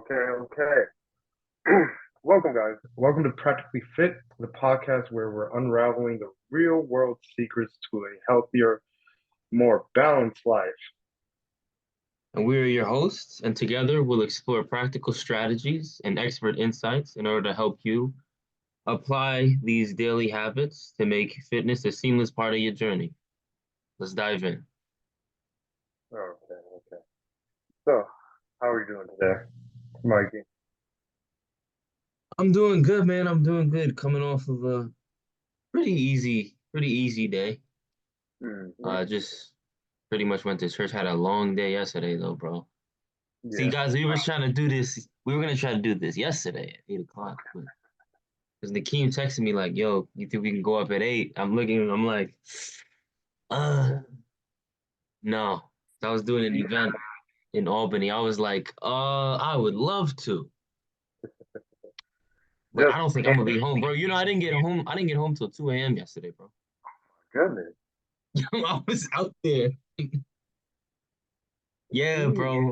Okay. Welcome, guys. Welcome to Practically Fit, the podcast where we're unraveling the real world secrets to a healthier, more balanced life. And we are your hosts, and together we'll explore practical strategies and expert insights in order to help you apply these daily habits to make fitness a seamless part of your journey. Let's dive in. Okay. So, how are you doing today, Mikey? I'm doing good, man. I'm doing good. Coming off of a pretty easy day. Mm-hmm. Just pretty much went to church. Had a long day yesterday, though, bro. See, Yeah. guys, we were trying to do this. We were gonna try to do this yesterday at 8 o'clock, but because Nakeem texted me like, "Yo, you think we can go up at 8?" I'm looking. I'm like, uh, no. I was doing an event in Albany. I was like, I would love to, but I Just don't think I'm can't. gonna be home, bro. You know, I didn't get home. I didn't get home till 2 a.m. yesterday, bro. Goodness. I was out there. Yeah, Gee. bro.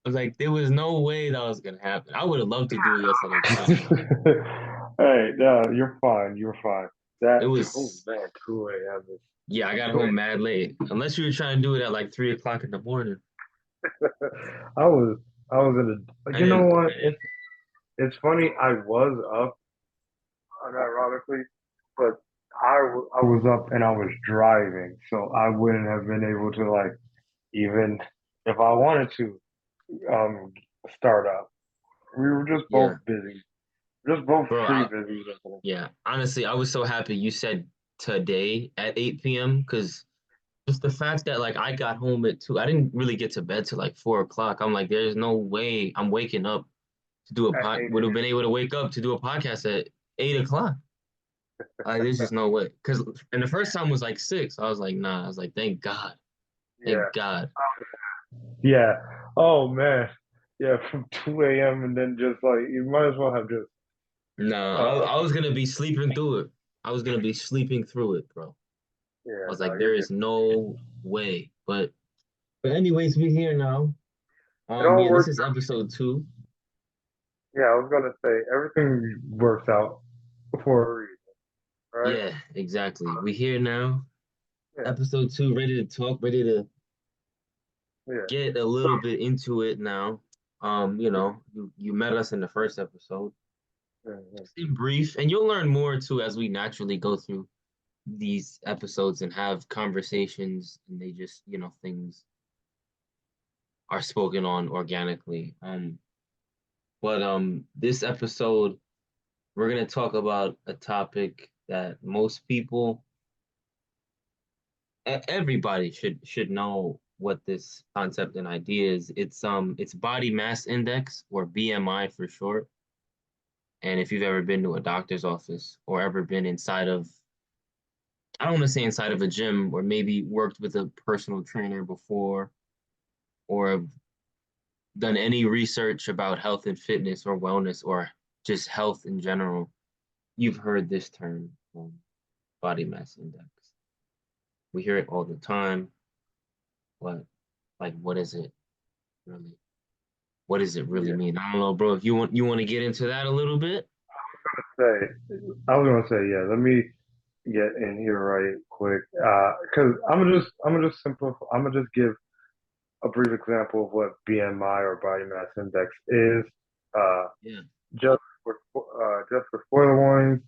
I was like, there was no way that was gonna happen. I would have loved to do it yesterday too. Hey, no, you're fine. You're fine. It Oh was, man, 2 a.m. yeah, I got home mad late. Unless you were trying to do it at like 3 o'clock in the morning. I was, I was in I you know didn't. what? It's funny. I was up, unironically, but I was up and I was driving, so I wouldn't have been able to like even if I wanted to um start up. We were just both Yeah, busy, just both bro. pretty busy. Yeah, honestly, I was so happy you said today at 8 p.m. because just the fact that like I got home at 2, I didn't really get to bed till like 4 o'clock. I'm like, there's no way I'm waking up to do a At pod. 8 Would have been able to wake up to do a podcast at 8 o'clock. There's just no way. Because and the first time was like 6. I was like, nah. I was like, Yeah, thank God. yeah. Oh man, yeah. From 2 a.m. and then just like you might as well have just Nah, uh I was gonna be sleeping through it. I was gonna be sleeping through it, bro. I yeah. was No, like, you're there good. is no way. But anyways, we're here now. It all Yeah, this works. is episode 2. Yeah, I was gonna say everything works out for a reason, right? Yeah, exactly. We here now. Yeah, Episode 2, ready to talk, ready to yeah. get a So little bit into it now. You met us in the first episode. mhm. Just in brief, and you'll learn more too as we naturally go through these episodes and have conversations, and they just, things are spoken on organically. But this episode, we're gonna talk about a topic that most people everybody should know what this concept and idea is. It's body mass index, or BMI for short. And if you've ever been to a doctor's office or ever been inside of, I don't want to say inside of a gym, or maybe worked with a personal trainer before, or have done any research about health and fitness or wellness or just health in general, you've heard this term, body mass index. We hear it all the time, but like, what is it really? What does it really Yeah. mean? I don't know, bro. If you want to get into that a little bit. Say, I was gonna say, yeah. Let me get in here right quick, because I'm gonna just simplify. I'm gonna just give a brief example of what BMI or body mass index is. Uh, Yeah. just for forewarning,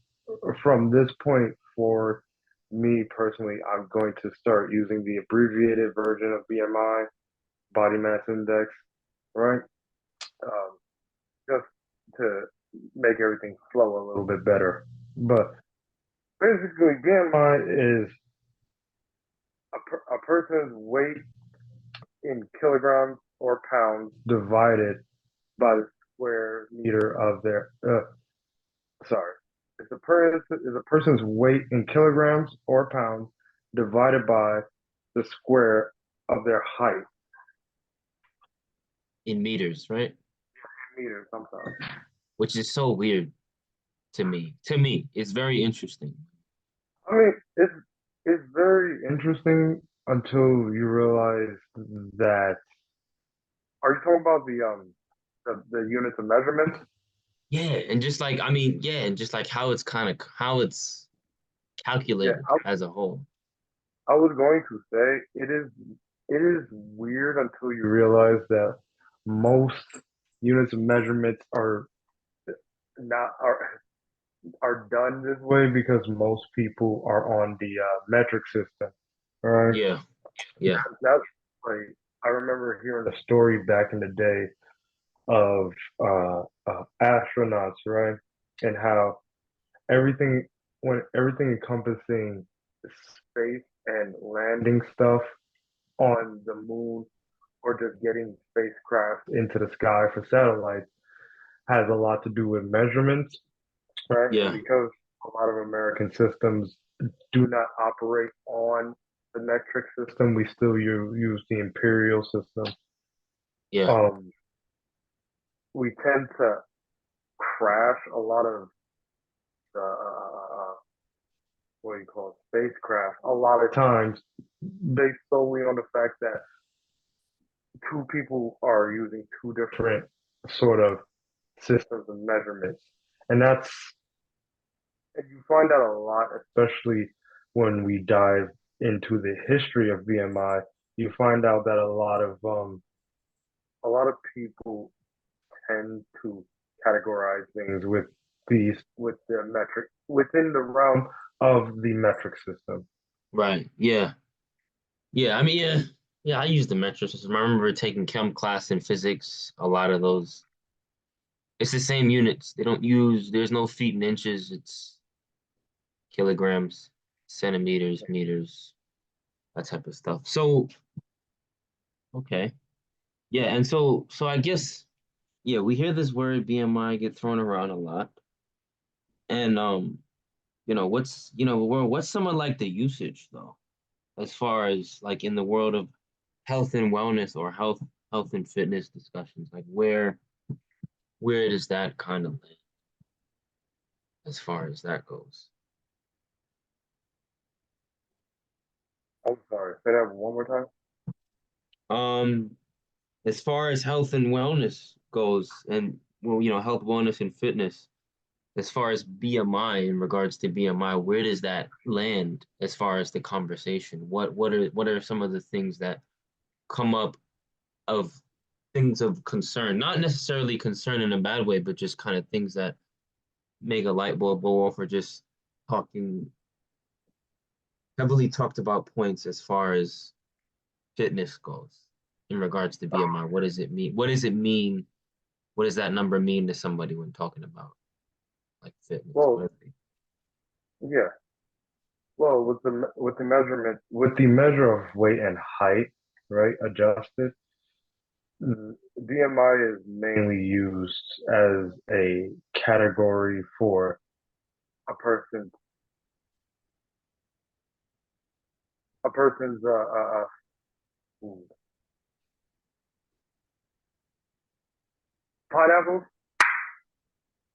from this point forward, me personally, I'm going to start using the abbreviated version of BMI, body mass index, right? Um, just to make everything flow a little bit better. But basically, BMI is a person's weight in kilograms or pounds divided by the square meter of their. Sorry, it's a person's weight in kilograms or pounds divided by the square of their height In meters, right? in meters. I'm sorry. Which is so weird to me. To me, it's very interesting. I mean, it's very interesting until you realize that. Are you talking about the units of measurement. Yeah, and just like I mean, yeah, and just like how it's Yeah, calculated as a whole. I was going to say it is weird until you realize that most units of measurements not are done this way because most people are on the metric system, right? Yeah, yeah, That's like I remember hearing a story back in the day of astronauts, right, and how everything when everything encompassing space and landing stuff on the moon or just getting spacecraft into the sky for satellites has a lot to do with measurements, right? And yeah, because a lot of American systems do not operate on the metric system, we still use the imperial system. yeah, Um, we tend to crash a lot of what do you call it, spacecraft a lot of times based solely on the fact that two people are using two different sort of systems of measurements. And and you find out a lot, especially when we dive into the history of BMI. You find out that a lot of people tend to categorize things with the metric within the realm of the metric system. right. Yeah, yeah. I mean, yeah, yeah. I use the metric system. I remember taking chem class in physics. A lot of those, it's the same units. They don't use. There's no feet and inches. It's kilograms, centimeters, meters, that type of stuff. So, okay. Yeah, and so I guess yeah, we hear this word BMI get thrown around a lot. And what's some of like the usage though, as far as like in the world of health and wellness or health and fitness discussions, like where does that kind of land as far as that goes? I'm sorry, say that one more time. Um, as far as health and wellness goes, and well, health, wellness, and fitness, as far as BMI in regards to BMI, where does that land as far as the conversation? What are some of the things that come up of things of concern? Not necessarily concern in a bad way, but just kind of things that make a light bulb go off, or just talking heavily talked about points as far as fitness goes in regards to BMI. What does it mean? What does it mean? What does that number mean to somebody when talking about like fitness? Well, yeah. Well, with the measure of weight and height, right, adjusted, BMI is mainly used as a category for a person a person's pineapple.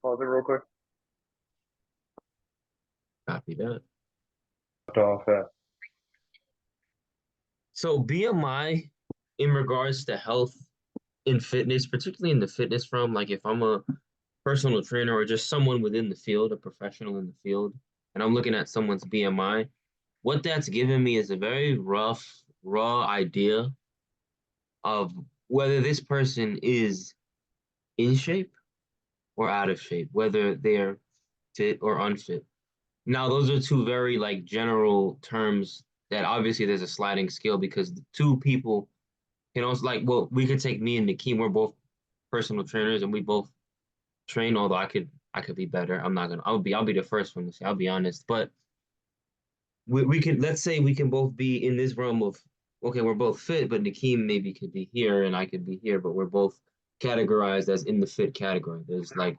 Pause it real quick. Copy that. Off that. So BMI in regards to health in fitness, particularly in the fitness realm, like if I'm a personal trainer or just someone within the field, a professional in the field, and I'm looking at someone's BMI, what that's given me is a very rough, raw idea of whether this person is in shape or out of shape, whether they're fit or unfit. Now, those are two very like general terms that obviously there's a sliding scale because the two people can also like, well, we could take me and Nakeem, we're both personal trainers and we both train, although I could be better. I'm not gonna I'll be the first one to say, I'll be honest. But we could let's say we can both be in this realm of okay, we're both fit, but Nakeem maybe could be here and I could be here, but we're both categorized as in the fit category. There's like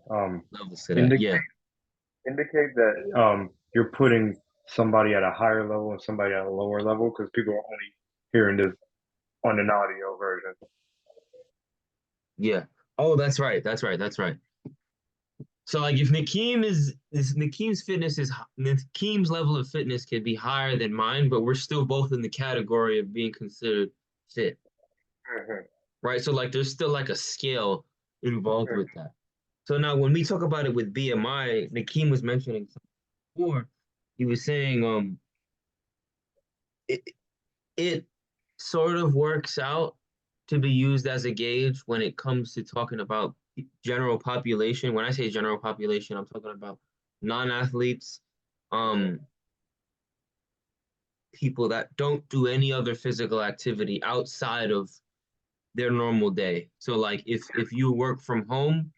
Um, levels to that. indicate Yeah. indicate that you're putting somebody at a higher level and somebody at a lower level because people are only hearing this on an audio version. Yeah. Oh, that's right. That's right. That's right. So like if Nakeem's fitness is Nakeem's level of fitness can be higher than mine, but we're still both in the category of being considered fit, Mhm. right? So like there's still like a scale involved with that. So now when we talk about it with BMI, Nakeem was mentioning something before. He was saying it, it sort of works out to be used as a gauge when it comes to talking about general population. When I say general population, I'm talking about non-athletes, um, people that don't do any other physical activity outside of their normal day. So like if you work from home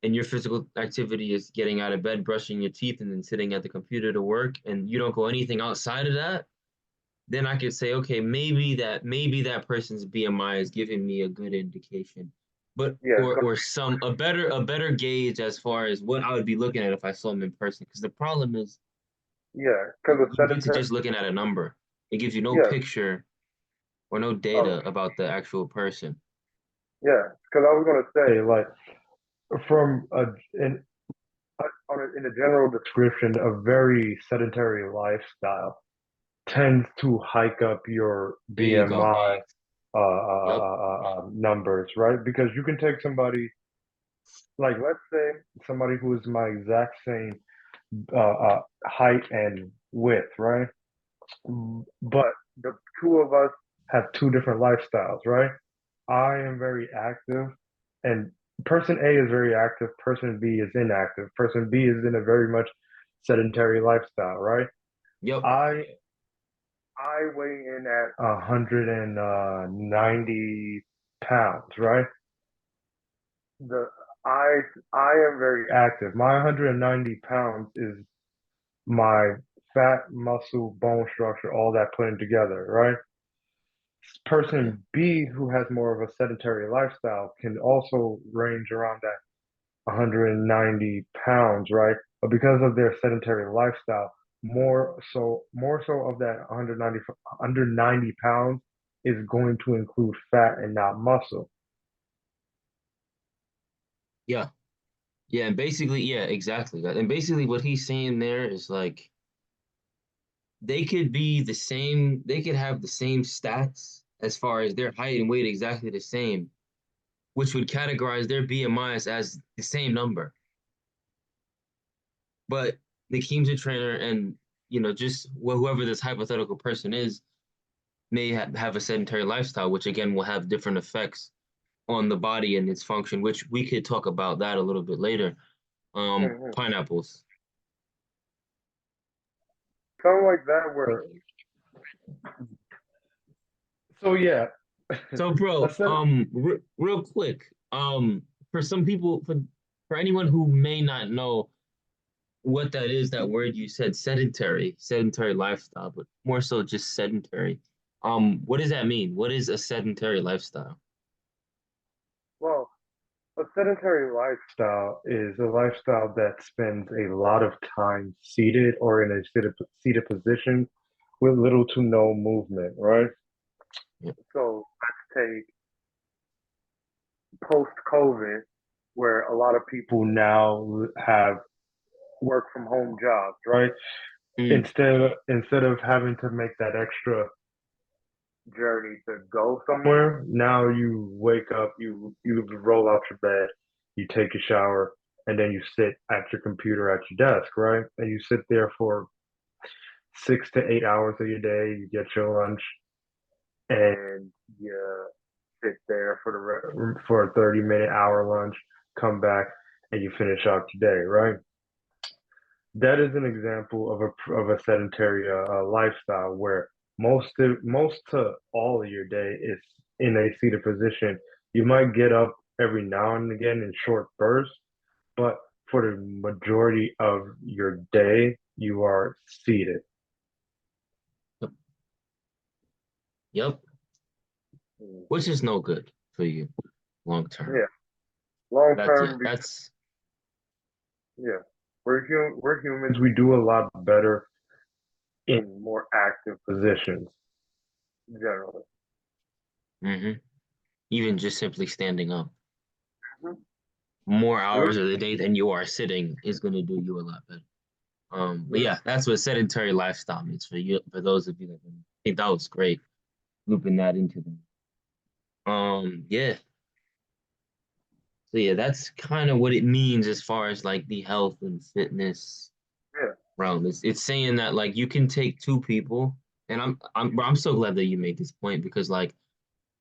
and your physical activity is getting out of bed, brushing your teeth, and then sitting at the computer to work, and you don't go anything outside of that, then I could say, okay, maybe that person's BMI is giving me a good indication, but Yeah, or some a better gauge as far as what I would be looking at if I saw him in person. Because the problem is yeah, because you, a you get to sedentary, just looking at a number. It gives you no yeah, picture or no oh, data about the actual person. yeah, because I was gonna say like from a in in a general description, a very sedentary lifestyle tends to hike up your There you go. BMI Yep. numbers, right? Because you can take somebody like let's say somebody who is my exact same height and width, right? But the two of us have two different lifestyles, right? I am very active, and person A is very active, person B is inactive. Person B is in a very much sedentary lifestyle, right? Yep. I I weigh in at 190 pounds, right? The I I am very active. My 190 pounds is my fat, muscle, bone structure, all that putting together, right? Yeah. Person B, who has more of a sedentary lifestyle, can also range around that 190 pounds, right? But because of their sedentary lifestyle, more so of that 190 pounds is going to include fat and not muscle. Yeah. Yeah. And basically, yeah, exactly. And basically, what he's saying there is like they could be the same, they could have the same stats as far as their height and weight exactly the same, which would categorize their BMIs as the same number. But Nakeem's a trainer, and just whoever this hypothetical person is may have a sedentary lifestyle, which again will have different effects on the body and its function, which we could talk about that a little bit later. Mhm. Pineapples. Something like that where so yeah. So, I bro, said real quick, for some people, for anyone who may not know what that is, that word you said, sedentary lifestyle, but more so just sedentary. What does that mean? What is a sedentary lifestyle? well, a sedentary lifestyle is a lifestyle that spends a lot of time seated or in a seated position with little to no movement, right? Yeah. So let's take post COVID, where a lot of people now have work from home jobs, right? Mm, Instead of having to make that extra journey to go somewhere, now you wake up, you roll out your bed, you take a shower, and then you sit at your computer at your desk, right? And you sit there for 6 to 8 hours of your day. You get your lunch, and you sit there for a 30-minute hour lunch. Come back, and you finish out your day, right? That is an example of a sedentary lifestyle where most to all of your day is in a seated position. You might get up every now and again in short bursts, but for the majority of your day, you are seated. yep. Yep. Which Mhm. is no good for you long term. Yeah, long That's yeah. term, That's yeah, we're humans. We do a lot better in more active positions generally. hmm even just simply standing up. Mhm. More Really? hours of the day than you are sitting is going to do you a lot better. But Yeah. yeah, that's what sedentary lifestyle means for you. For those of you that didn't, I think that was great looping that into them. Yeah. So yeah, that's kind of what it means as far as like the health and fitness Yeah, realm. It's saying that like you can take two people, and I'm so glad that you made this point because like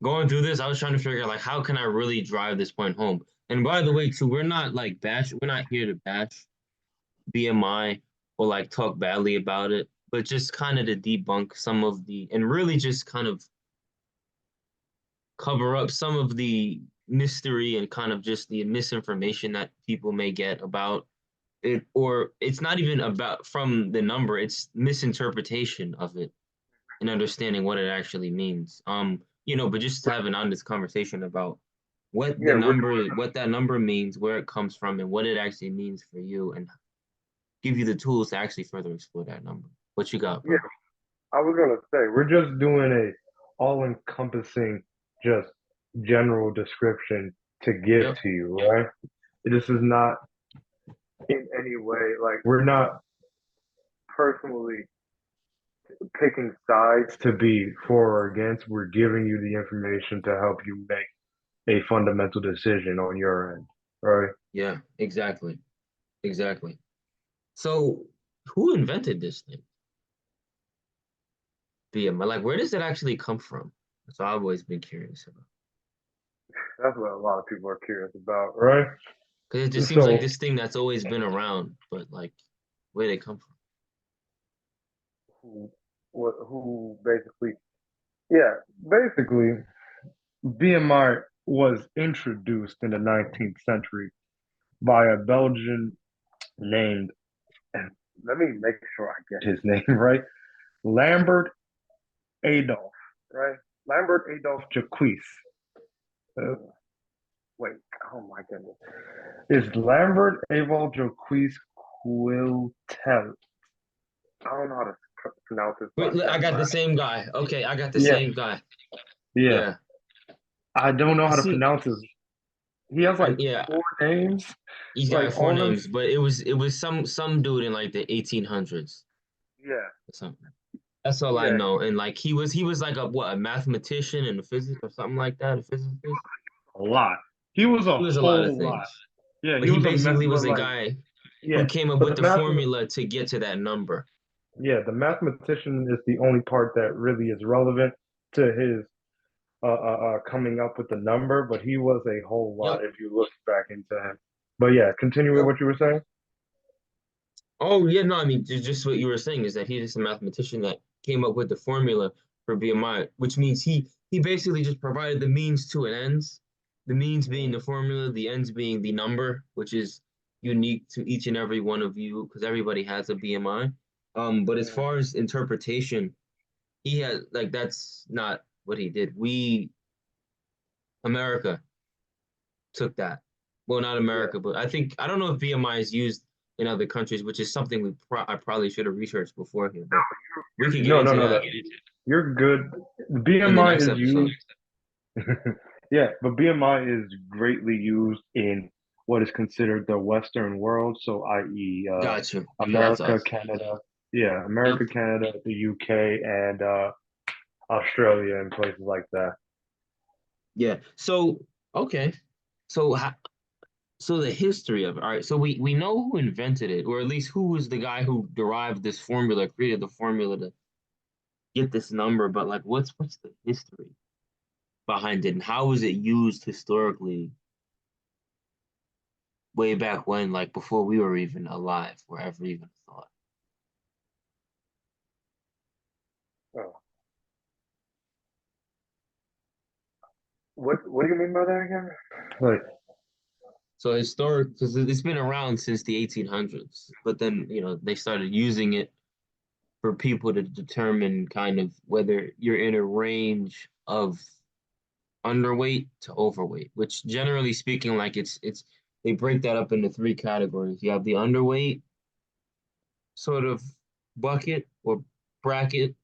going through this, I was trying to figure out like how can I really drive this point home. And by the way, too, we're not here to bash BMI or like talk badly about it, but just kind of to debunk some of the and really just kind of cover up some of the mystery and kind of just the misinformation that people may get about it, or it's not even about from the number, it's misinterpretation of it and understanding what it actually means. But just to have an honest conversation about yeah, we're what that number means, where it comes from, and what it actually means for you, and give you the tools to actually further explore that number. What you got, yeah. bro? I was gonna say we're just doing a all-encompassing, just general description to give Yep. to you, right? This is not in any way like we're not personally picking sides to be for or against. We're giving you the information to help you make a fundamental decision on your end, right? Yeah, exactly. Exactly. So, who invented this thing? BMI. Like, where does it actually come from? So I've always been curious about. That's what a lot of people are curious about, right? Because it just seems like So, this thing that's always been around, but like, where they come from? who basically, yeah, basically, BMI was introduced in the 19th century by a Belgian named, and let me make sure I get his name right, Lambert Adolf, right? Lambert Adolf Jacques. Uh, wait, oh my goodness. It's Lambert Adolf Jacques Quiltel. I don't know how to pronounce his Wait, last look, I name, got but the same guy. Okay, I got the yeah, same guy. yeah. Yeah, I don't know I how to see. pronounce his. He has like Yeah, four names, he's like got four all of them. names, but it was some dude in like the 1800s Yeah, or something. That's all I yeah, know. And like he was like a mathematician and a physicist or something like that, a physicist. a lot. He was a He was a lot of whole lot. things, Yeah, but he he was a meth, basically was but the like, guy yeah, who came up but with the formula to get to that number. the mathematician is the only part that really is relevant to his coming up with the number. But he was a whole lot Yep. if you look back into him. But yeah, continue with Yep. what you were saying. Oh yeah, no, I mean just what you were saying is that he's just a mathematician that came up with the formula for BMI, which means he basically just provided the means to an ends, the means being the formula, the ends being the number, which is unique to each and every one of you because everybody has a BMI. But as Mm, far as interpretation, he had like that's not what he did. America took that. Well, not yeah, America, but I don't know if BMI is used in other countries, which is something I probably should have researched beforehand, but we could get no, no, into no, no. that You're good. in the BMI next is episode. used. Yeah, but BMI is greatly used in what is considered the Western world, so i.e., Got you. So that's America, us. Canada, yeah, Yep. America, Canada, the UK, and Australia, and places like that. Yeah. So okay. So so the history of it. All right. So we know who invented it, or at least who was the guy who derived this formula, created the formula to get this number. But like, what's the history behind it, and how was it used historically way back when, like before we were even alive or ever even thought. Oh. What do you mean by that again? Like, So historic, because it's been around since the 1800s, but then they started using it for people to determine kind of whether you're in a range of underweight to overweight, which generally speaking, like it's they break that up into three categories. You have the underweight sort of bucket or bracket,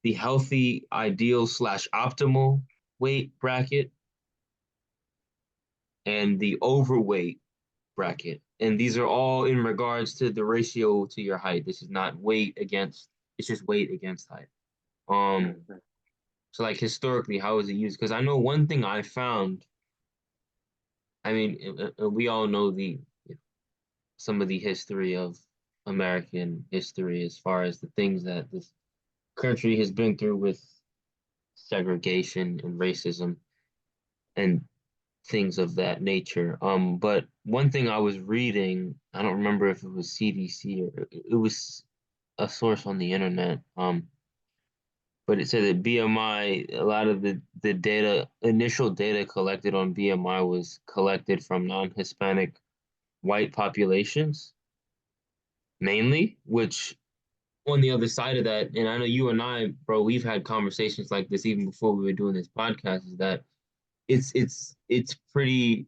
the healthy ideal slash optimal weight bracket, and the overweight bracket. And these are all in regards to the ratio to your height. This is not weight against, it's just weight against height. Um, mm, So like historically, how is it used? Because I know one thing I found. I mean, we all know the some of the history of American history as far as the things that this country has been through with segregation and racism and things of that nature. But one thing I was reading, I don't remember if it was CDC or it was a source on the internet. But it said that BMI, a lot of the data, initial data collected on BMI was collected from non-Hispanic white populations mainly, which on the other side of that, and I know you and I, bro, we've had conversations like this even before we were doing this podcast, is that it's pretty,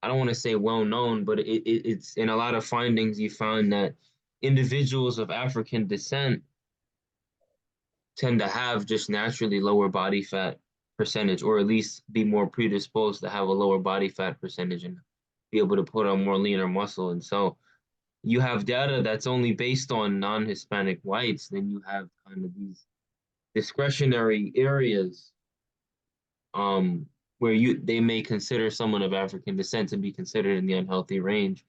I don't want to say well known, but it's in a lot of findings you found that individuals of African descent tend to have just naturally lower body fat percentage, or at least be more predisposed to have a lower body fat percentage and be able to put on more leaner muscle. And so you have data that's only based on non-Hispanic whites, then you have kind of these discretionary areas where they may consider someone of African descent to be considered in the unhealthy range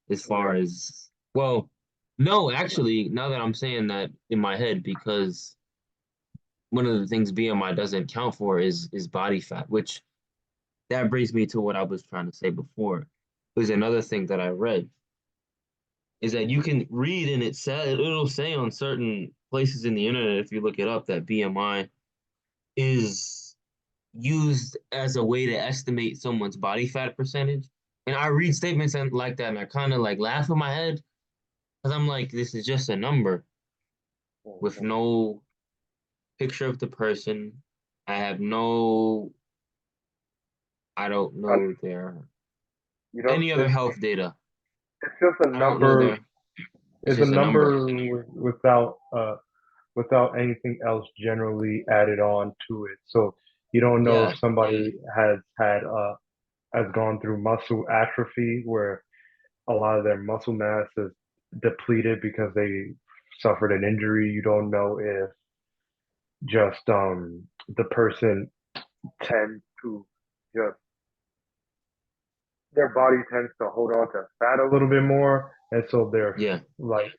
as far Yeah, as well, no, actually, now that I'm saying that in my head, because one of the things BMI doesn't count for is body fat, which that brings me to what I was trying to say before. There's another thing that I read is that you can read and it'll say on certain places in the internet if you look it up that BMI is used as a way to estimate someone's body fat percentage. And I read statements like that and I kind of like laugh in my head because I'm like, this is just a number with mhm. no picture of the person. I have no, I don't Uh, know their you know, any other health data. it's just a I don't know number. their, it's It's a just a number. number without without anything else generally added on to it. So you don't know Yeah, if somebody has gone through muscle atrophy, where a lot of their muscle mass is depleted because they suffered an injury. You don't know if just the person tends to just their body tends to hold on to fat a little bit more, and so yeah, like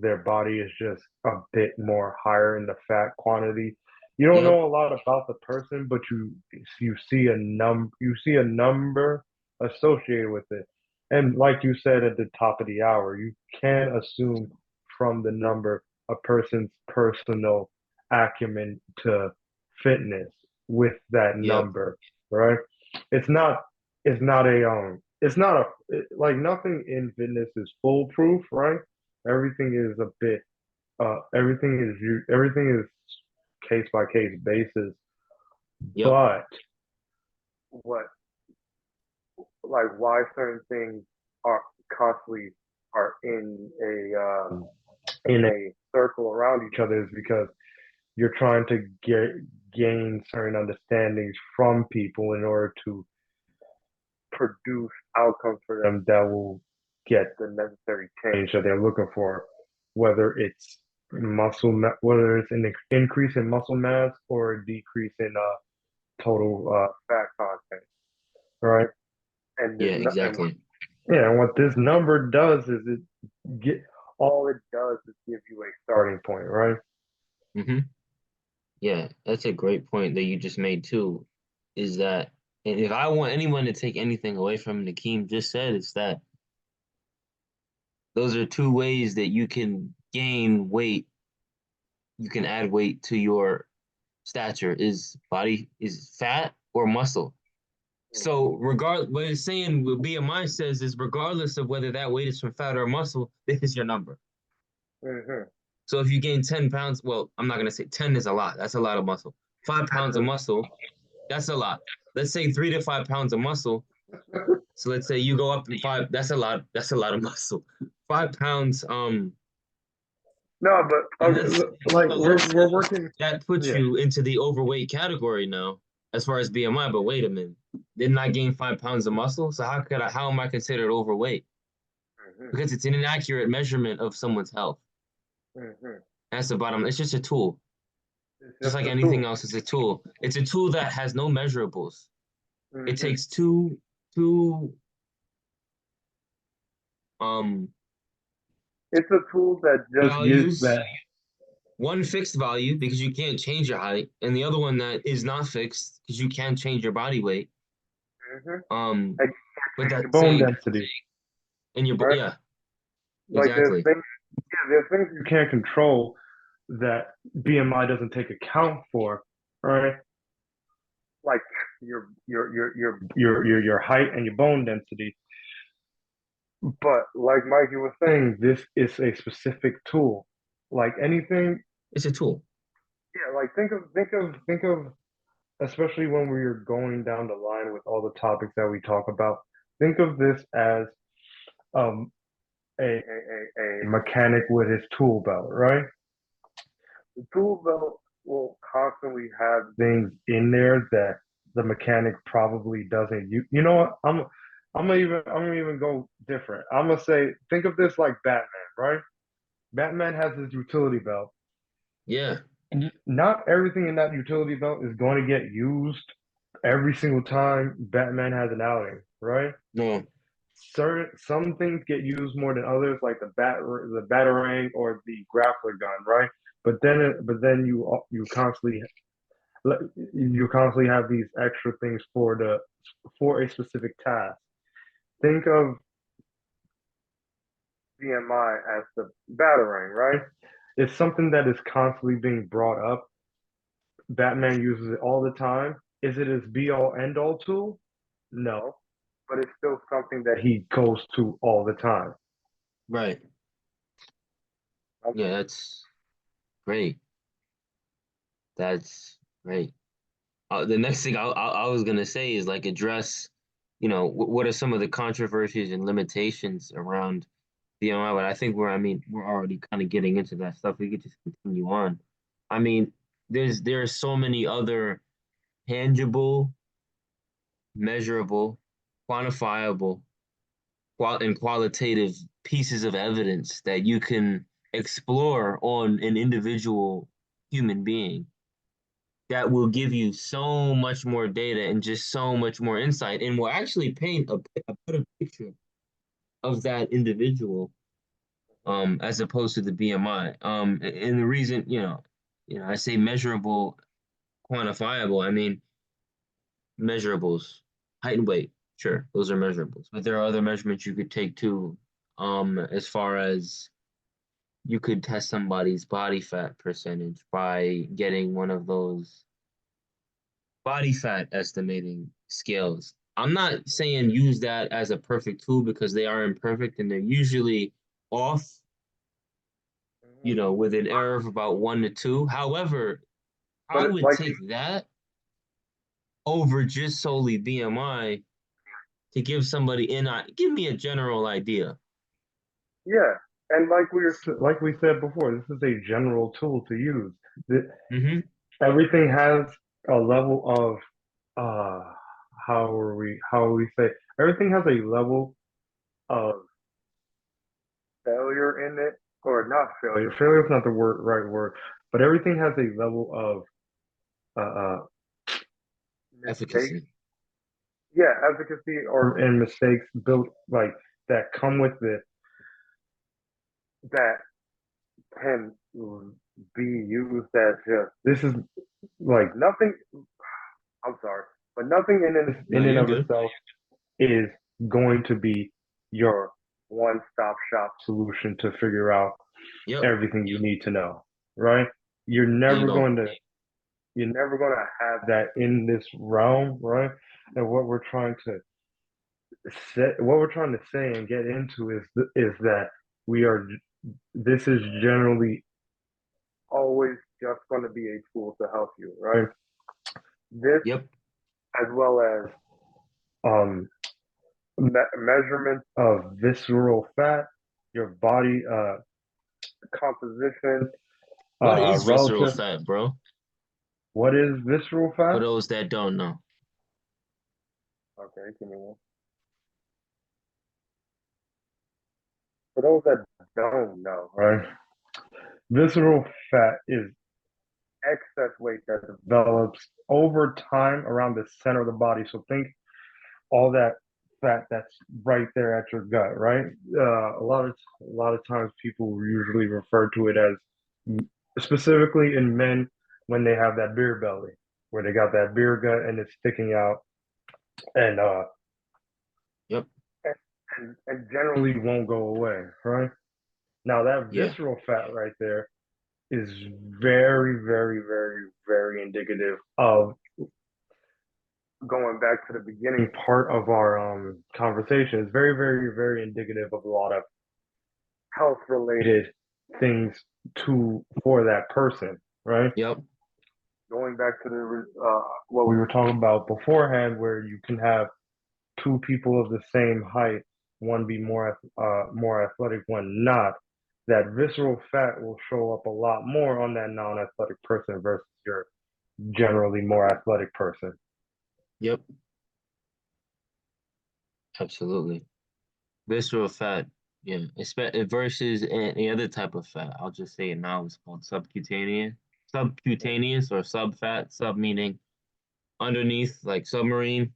their body is just a bit more higher in the fat quantity. You don't yep, know a lot about the person, but you see a number associated with it, and like you said at the top of the hour, you can assume from the number a person's personal acumen to fitness with that yep, number, right? It's not it's not like nothing in fitness is foolproof, right? Everything is a bit everything is case by case basis. yep, But what like why certain things are constantly are in a circle around each other is because you're trying to gain certain understandings from people in order to produce outcomes for them that will get the necessary change that they're looking for, whether it's whether it's an increase in muscle mass or a decrease in total fat content, right? And yeah, exactly. and what this number does is get all it does is give you a starting point, right? Hmm. Yeah, that's a great point that you just made too. Is that, and if I want anyone to take anything away from Nakeem just said, it's that those are two ways that you can gain weight. You can add weight to your stature is fat or muscle. So what it's saying what BMI says is regardless of whether that weight is from fat or muscle, this is your number. Mm-hmm. So if you gain 10 pounds, well, I'm not gonna say 10 is a lot. That's a lot of muscle. 5 pounds of muscle, that's a lot. Let's say 3 to 5 pounds of muscle. So let's say you go up in five, that's a lot. That's a lot of muscle. 5 pounds, No, but and let's like so let's say we're working. that puts Yeah. you into the overweight category now, as far as BMI. But wait a minute, didn't I gain 5 pounds of muscle? So how am I considered overweight? Mm-hmm. Because it's an inaccurate measurement of someone's health. Mm-hmm. That's the bottom. It's just a tool. It's Just just like a anything tool. else, it's a tool. It's a tool that has no measurables. It Hmm. takes two um It's a tool that just gives values, that. one fixed value because you can't change your height, and the other one that is not fixed because you can't change your body weight. Hmm. Um, And you but change your that's bone saying density, in your right? yeah, Like exactly. there's things you can't control that BMI doesn't take account for, right? Like your height and your bone density. But like Mikey was saying, this is a specific tool. Like anything, It's a tool. yeah. Like think of, especially when we're going down the line with all the topics that we talk about. Think of this as um a mechanic with his tool belt, right? The tool belt will constantly have things in there that the mechanic probably doesn't. You know what? I'm gonna even go different. I'm gonna say think of this like Batman, right? Batman has his utility belt. Yeah. And not everything in that utility belt is going to get used every single time Batman has an outing, right? No. Some things get used more than others, like the batarang or the grappler gun, right? But then you constantly have these extra things for a specific task. Think of BMI as the batarang, right? It's something that is constantly being brought up. Batman uses it all the time. Is it his be all end all tool? No, but it's still something that he goes to all the time. Right. Yeah, that's great. That's great. The next thing I was gonna say is like address, what are some of the controversies and limitations around BMI? But I think we're already kind of getting into that stuff. We could just continue on. I mean, there are so many other tangible, measurable, quantifiable, and qualitative pieces of evidence that you can explore on an individual human being that will give you so much more data and just so much more insight and will actually paint a better picture of that individual as opposed to the BMI. And the reason, I say measurable, quantifiable, I mean measurables, height and weight, sure, those are measurables. But there are other measurements you could take too, as far as you could test somebody's body fat percentage by getting one of those body fat estimating scales. I'm not saying use that as a perfect tool because they are imperfect and they're usually off, Mhm. with an error of about 1 to 2. However, But I would like, take that over just solely BMI to give somebody give me a general idea. yeah, and like we said before, this is a general tool to use. The- Mm-hmm. Everything has a level of uh, how we say everything has a level of failure in it, or not failure. Failure is not the right word, but everything has a level of mistakes. Efficacy. Yeah, efficacy or and mistakes built like that come with it that can be used as just this is like nothing. I'm sorry, but nothing No, in and you're of good. itself is going to be your one-stop shop solution to figure out Yep. everything you need to know, right? You're There you never go. going to you're never going to have that in this realm, right? And what we're trying to say and get into is that we are this is generally always just going to be a tool to help you, right? This Yep. as well as um measurements of visceral fat, your body composition, What is visceral relative. fat, bro? What is visceral For fat? those that don't know. Okay, give me one. For those that don't know, right? Visceral fat is excess weight that develops over time around the center of the body. So think all that fat that's right there at your gut, right? A lot of times people usually refer to it as, specifically in men, when they have that beer belly, where they got that beer gut and it's sticking out, and Yep. and generally won't go away, right? Now that Yeah. visceral fat right there is very, very, very, very indicative of, going back to the beginning part of our conversation, is very, very, very indicative of a lot of health related things to for that person, right? Yep. Going back to the what we were talking about beforehand, where you can have two people of the same height, one be more athletic, one not. That visceral fat will show up a lot more on that non-athletic person versus your generally more athletic person. Yep. Absolutely. Visceral fat, yeah. Versus any other type of fat. I'll just say it now. It's called subcutaneous. Subcutaneous or subfat. Sub meaning underneath, like submarine,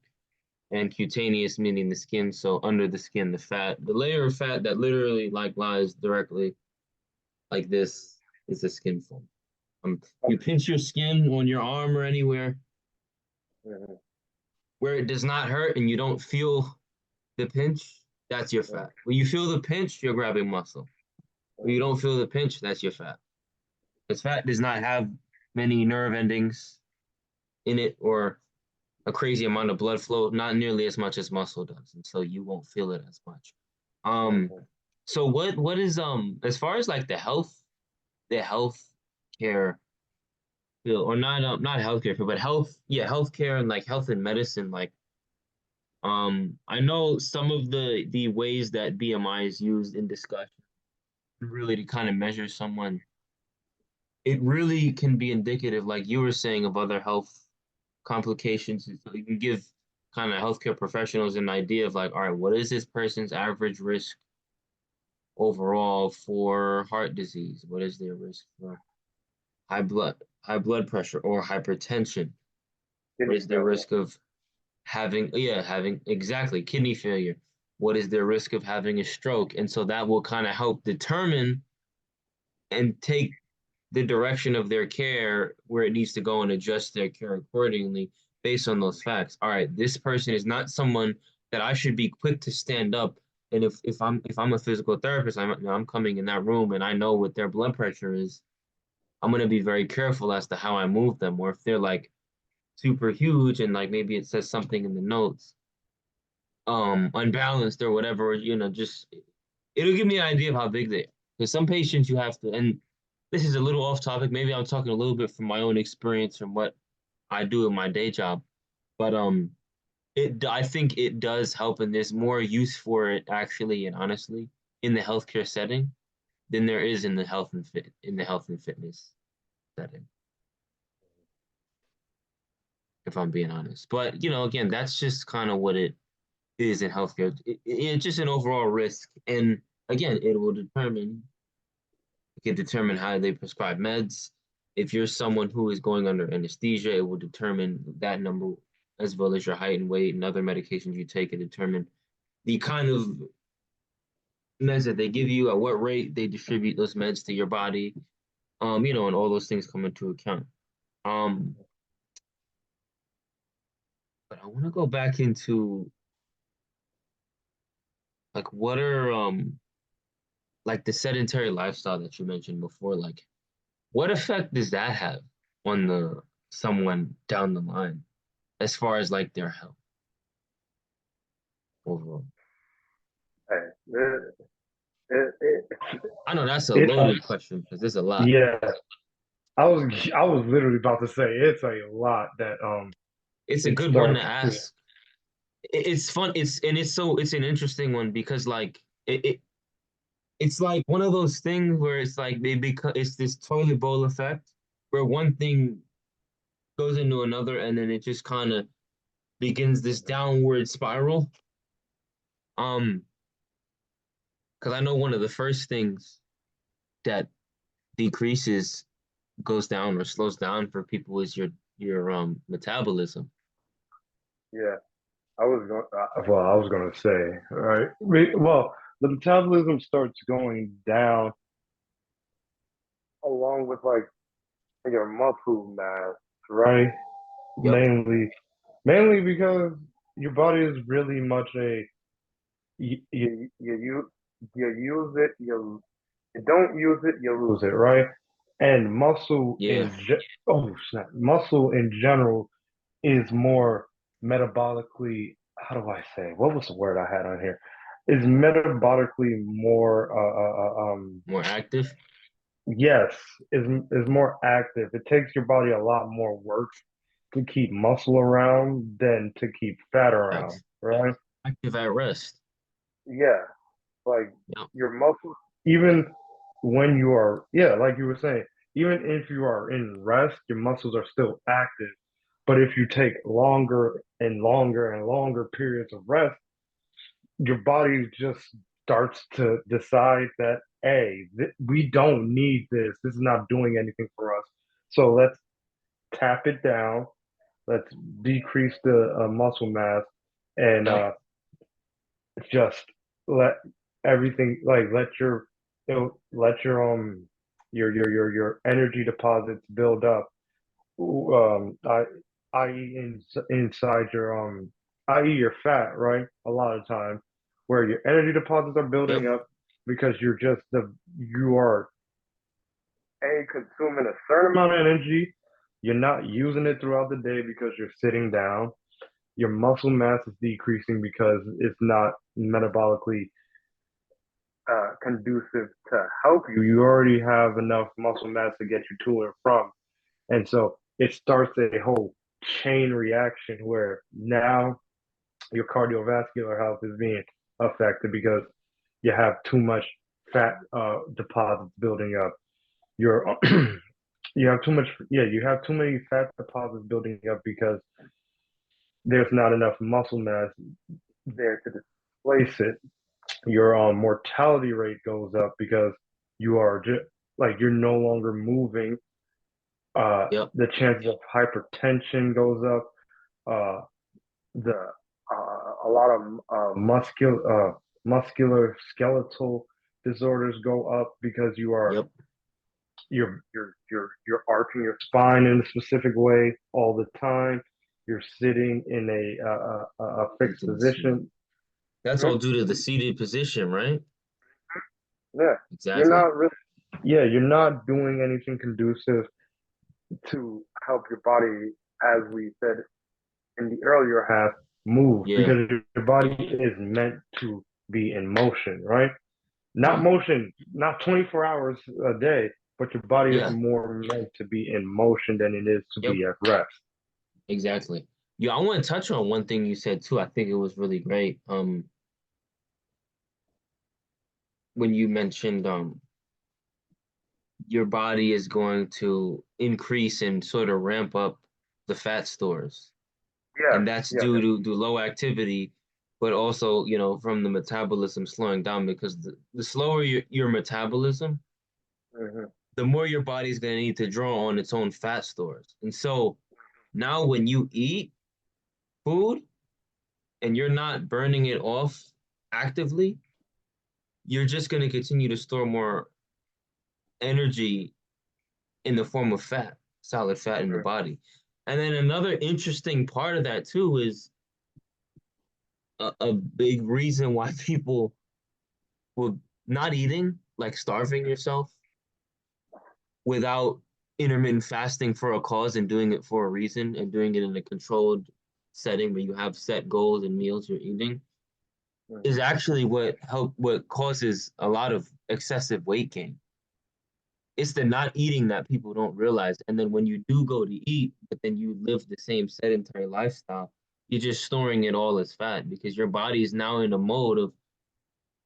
and cutaneous meaning the skin. So under the skin, the fat, the layer of fat that literally like lies directly like this is the skin fold. You pinch your skin on your arm or anywhere Mhm, where it does not hurt and you don't feel the pinch, that's your mhm, fat. When you feel the pinch, you're grabbing muscle. When you mhm, don't feel the pinch, that's your fat. Because fat does not have many nerve endings in it or a crazy amount of blood flow, not nearly as much as muscle does, and so you won't feel it as much. Um, mhm. so what is as far as like the health care field, or not healthcare field, but healthcare and like health and medicine, like I know some of the ways that BMI is used in discussion really to kind of measure someone. It really can be indicative, like you were saying, of other health complications. So you can give kind of healthcare professionals an idea of like, all right, what is this person's average risk overall for heart disease? What is their risk for high blood pressure or hypertension? What Kidney is their failure. risk of having exactly kidney failure? What is their risk of having a stroke? And so that will kind of help determine and take the direction of their care where it needs to go and adjust their care accordingly based on those facts. All right, this person is not someone that I should be quick to stand up. And if I'm a physical therapist, I'm coming in that room and I know what their blood pressure is. I'm gonna be very careful as to how I move them. Or if they're like super huge and like maybe it says something in the notes, unbalanced or whatever, just it'll give me an idea of how big they are. Because some patients you have to, and this is a little off topic. Maybe I'm talking a little bit from my own experience from what I do in my day job. But I think it does help, and there's more use for it actually, and honestly, in the healthcare setting than there is in the health and fitness setting, if I'm being honest. But again, that's just kind of what it is in healthcare. It's just an overall risk, and again, it can determine how they prescribe meds. If you're someone who is going under anesthesia, it will determine that number as well as your height and weight and other medications you take and determine the kind of meds that they give you, at what rate they distribute those meds to your body, and all those things come into account. Um, but I want to go back into like what are like the sedentary lifestyle that you mentioned before, like what effect does that have on the someone down the line as far as like their health overall? Hey, it, it, I know that's a it, loaded question because there's a lot. yeah, I was literally about to say it's a lot that It's a it good one to starts. Yeah. ask. It's fun. It's an interesting one because like it's like one of those things where it's like they become it's this toilet bowl effect where one thing goes into another and then it just kind of begins this downward spiral. Um, because I know one of the first things that decreases goes down or slows down for people is your metabolism. Yeah, I was gonna say, right? Well, the metabolism starts going down along with like your muscle mass, right? Yep. Mainly, mainly because your body is really much a you use it, you don't use it, you lose it, right? And Yeah. oh snap, muscle in general is more metabolically, how do I say? What was the word I had on here? Is metabolically more More active. yes, is more active. It takes your body a lot more work to keep muscle around than to keep fat around, Facts. right? Active at rest. Yeah, like Yep. your muscles, even when you are, yeah, like you were saying, even if you are in rest, your muscles are still active. But if you take longer and longer and longer periods of rest, your body just starts to decide that, hey, we don't need this. This is not doing anything for us. So let's tap it down. Let's decrease the muscle mass and Yep. just let everything like let your energy deposits build up. I i.e. Inside your i.e. your fat, right? A lot of time where your energy deposits are building Yep. up because you are consuming a certain amount of energy. You're not using it throughout the day because you're sitting down. Your muscle mass is decreasing because it's not metabolically conducive to help you. You already have enough muscle mass to get you to and from. And so it starts a whole chain reaction where now your cardiovascular health is being affected because you have too much fat deposits building up. Your you have too much, yeah, you have too many fat deposits building up because there's not enough muscle mass there to displace it. Your mortality rate goes up because you are just like you're no longer moving. Yep. The chances of hypertension goes up. Uh, the A lot of muscular skeletal disorders go up because Yep. you're arching your spine in a specific way all the time. You're sitting in a fixed position. That's Mhm. all due to the seated position, right? Yeah, you're Exactly. not really. Yeah, you're not doing anything conducive to help your body, as we said in the earlier half, move Yeah. because your body is meant to be in motion, right? Not Right. motion, not 24 hours a day, but your body is Yeah. more meant to be in motion than it is to Yep. be at rest. Exactly. Yeah, I want to touch on one thing you said too. I think it was really great. When you mentioned your body is going to increase and sort of ramp up the fat stores. Yes, And that's yes. due to low activity, but also, from the metabolism slowing down because the slower your metabolism, Hmm. the more your body's going to need to draw on its own fat stores. And so now when you eat food and you're not burning it off actively, you're just going to continue to store more energy in the form of fat, solid fat in the body. And then another interesting part of that too is a big reason why people will not eating, like starving yourself without intermittent fasting for a cause and doing it for a reason and doing it in a controlled setting where you have set goals and meals you're eating is Hmm. actually what causes a lot of excessive weight gain. It's the not eating that people don't realize. And then when you do go to eat, but then you live the same sedentary lifestyle, you're just storing it all as fat because your body is now in a mode of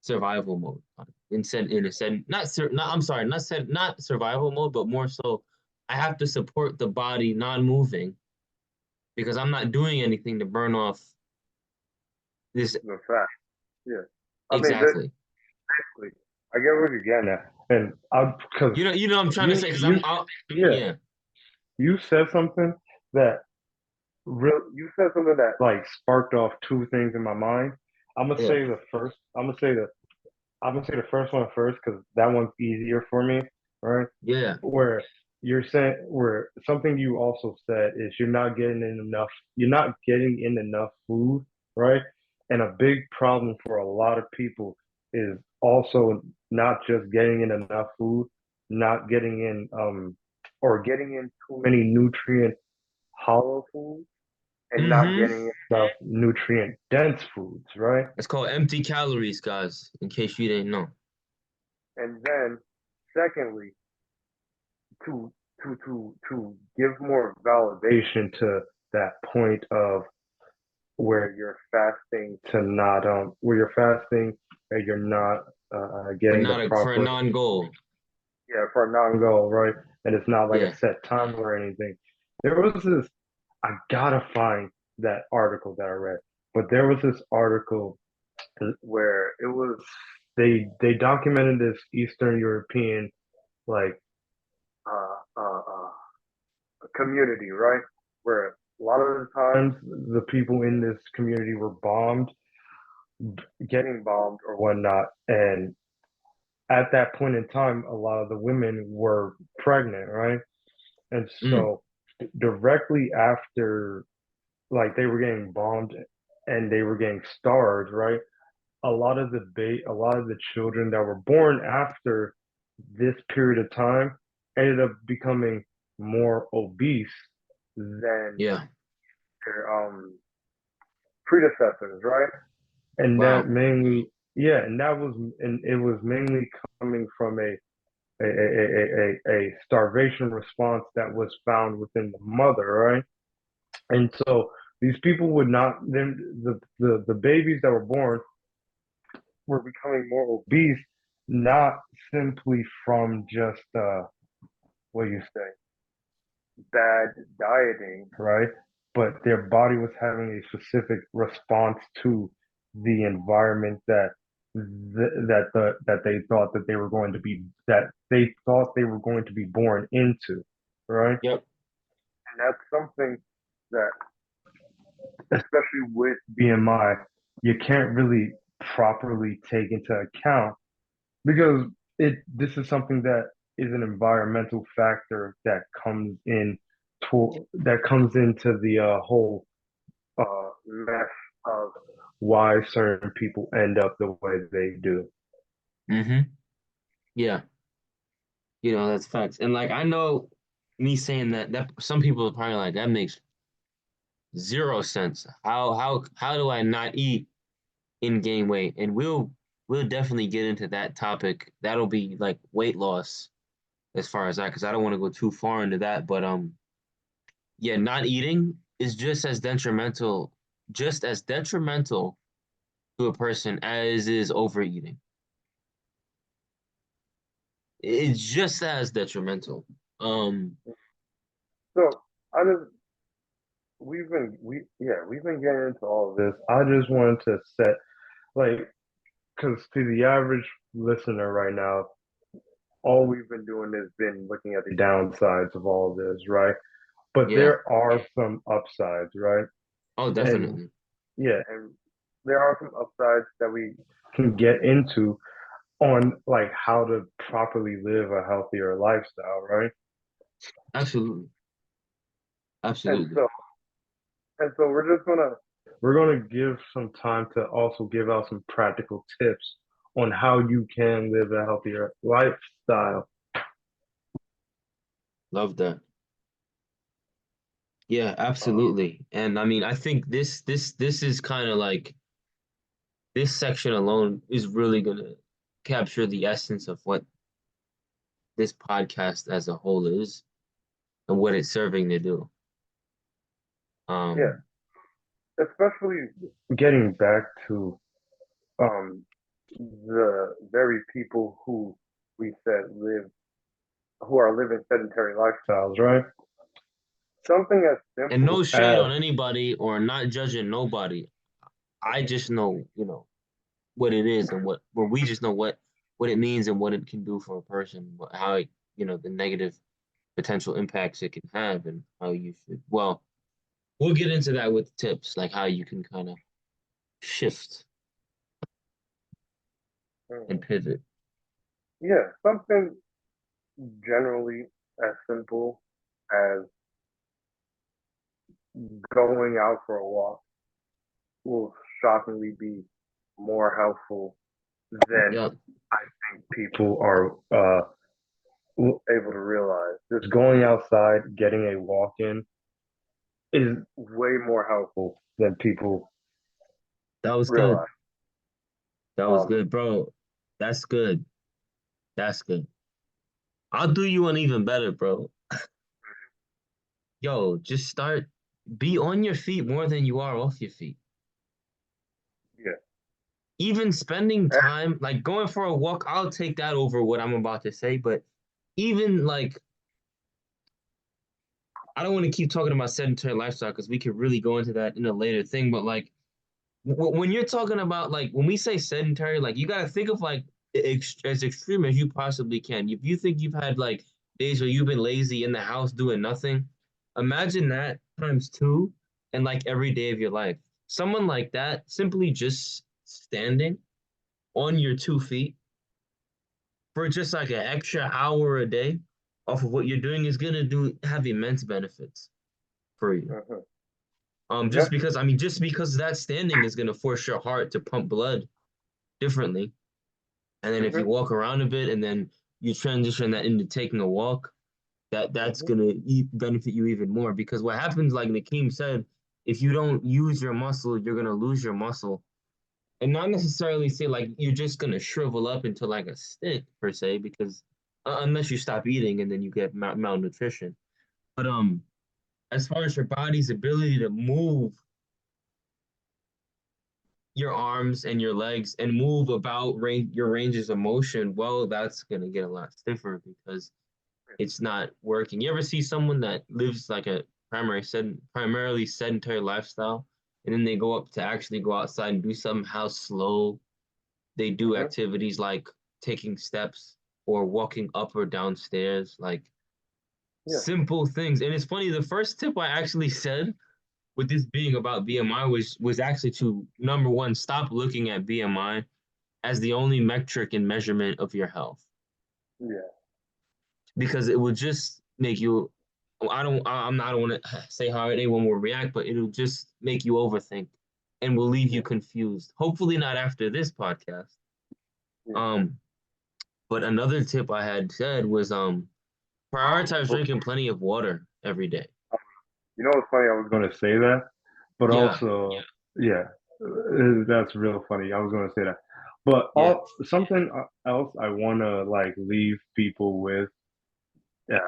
survival mode. In a said not I'm sorry, not survival mode, but more so I have to support the body non-moving because I'm not doing anything to burn off this The fact, yeah. I mean, exactly. basically, I get what you're getting at. And I, because You know what I'm trying to you say because you yeah, yeah, you said something that you said something that like sparked off two things in my mind. I'm gonna yeah, say the first. I'm gonna say the first one first because that one's easier for me, right? yeah. Where where something you also said is you're not getting in enough food, right? And a big problem for a lot of people is also not just getting in enough food, not getting in or getting in too many nutrient hollow foods and not Mm-hmm. getting enough nutrient dense foods, right? It's called empty calories, guys, in case you didn't know. And then secondly, to give more validation to that point of where you're fasting to not where you're fasting and you're not For getting the not a for a proper non-goal. for a non-goal, right? And it's not like a Yeah. set time or anything. There was this I gotta find that article that I read, but there was this article where it was they documented this Eastern European like uh, uh, uh, community, right? Where a lot of the times the people in this community were bombed, getting bombed or whatnot, and at that point in time, a lot of the women were pregnant, right? And Mm. so directly after, like they were getting bombed and they were getting starved, right? A lot of the children that were born after this period of time ended up becoming more obese than Yeah. their predecessors, right? And that Wow. mainly, yeah, and it was mainly coming from a starvation response that was found within the mother, right? And so these people would not then the babies that were born were becoming more obese, not simply from just what do you say, bad dieting, right? But their body was having a specific response to the environment that they thought that they were going to be that they thought they were going to be born into, right? Yep. And that's something that, especially with BMI, you can't really properly take into account because it this is something that is an environmental factor that comes into the whole mess of why certain people end up the way they do. Mm-hmm. Yeah. That's facts. And like I know me saying that some people are probably like that makes zero sense. How do I not eat and gain weight? And we'll definitely get into that topic. That'll be like weight loss as far as that, because I don't want to go too far into that. But yeah, not eating is just as detrimental to a person as is overeating. It's just as detrimental. So I just we've been getting into all of this. I just wanted to set like because to the average listener right now, all we've been doing is been looking at the downsides of all of this, right? But Yeah. there are some upsides, right? Oh, And definitely. yeah, and there are some upsides that we can get into on like how to properly live a healthier lifestyle, right? Absolutely. And Absolutely. so and so we're gonna give some time to also give out some practical tips on how you can live a healthier lifestyle. Love that. Yeah, Uh, absolutely. And I mean, I think this is kind of like this section alone is really gonna capture the essence of what this podcast as a whole is and what it's serving to do. yeah, Um, especially getting back to um the very people who we said live who are living sedentary lifestyles, right? Something as and no simple shade as on anybody or not judging nobody. I just know, what it is and what where we just know what what it means and what it can do for a person, how it, the negative potential impacts it can have, and how you should. Well, we'll get into that with tips, like how you can kind of shift and Mhm. pivot. Yeah, something generally as simple as going out for a walk will shockingly be more helpful than Yeah, I think people are able to realize. Just going outside, getting a walk in is way more helpful than people that was good. realize. That was Um, good, bro. That's good. That's good. I'll do you one even better, bro. Yo, just start. Be on your feet more than you are off your feet. yeah. Even spending And, time, like going for a walk, I'll take that over what I'm about to say. But even like, I don't want to keep talking about sedentary lifestyle because we could really go into that in a later thing. But like, when you're talking about like when we say sedentary, like you got to think of like as extreme as you possibly can. If you think you've had like days where you've been lazy in the house doing nothing, imagine that times two and like every day of your life. Someone like that simply just standing on your 2 feet for just like an extra hour a day off of what you're doing is gonna do have immense benefits for you. mhm. Just Yeah. because just because that standing is gonna force your heart to pump blood differently. And then if you Mhm. walk around a bit and then you transition that into taking a walk, that's Mhm. gonna benefit you even more. Because what happens, like Nakeem said, if you don't use your muscle, you're gonna lose your muscle. And not necessarily say like you're just gonna shrivel up into like a stick per se, because unless you stop eating and then you get malnutrition. But as far as your body's ability to move your arms and your legs and move about your ranges of motion, well, that's gonna get a lot stiffer because it's not working. You ever see someone that lives like a primarily sedentary lifestyle, and then they go up to actually go outside and do something? How slow they do Mhm. activities like taking steps or walking up or down stairs, like Yeah. simple things. And it's funny, the first tip I actually said with this being about BMI was actually to number one, stop looking at BMI as the only metric and measurement of your health Yeah. because it will just make you. I don't want to say how anyone will react, but it'll just make you overthink and will leave you Yeah. confused. Hopefully not after this podcast. Yeah. Um, but another tip I had said was prioritize But, drinking plenty of water every day. you know what's funny? I was going to say that, but Yeah, also, yeah, that's real funny. I was going to say that, but yeah, something else I want to like leave people with, uh,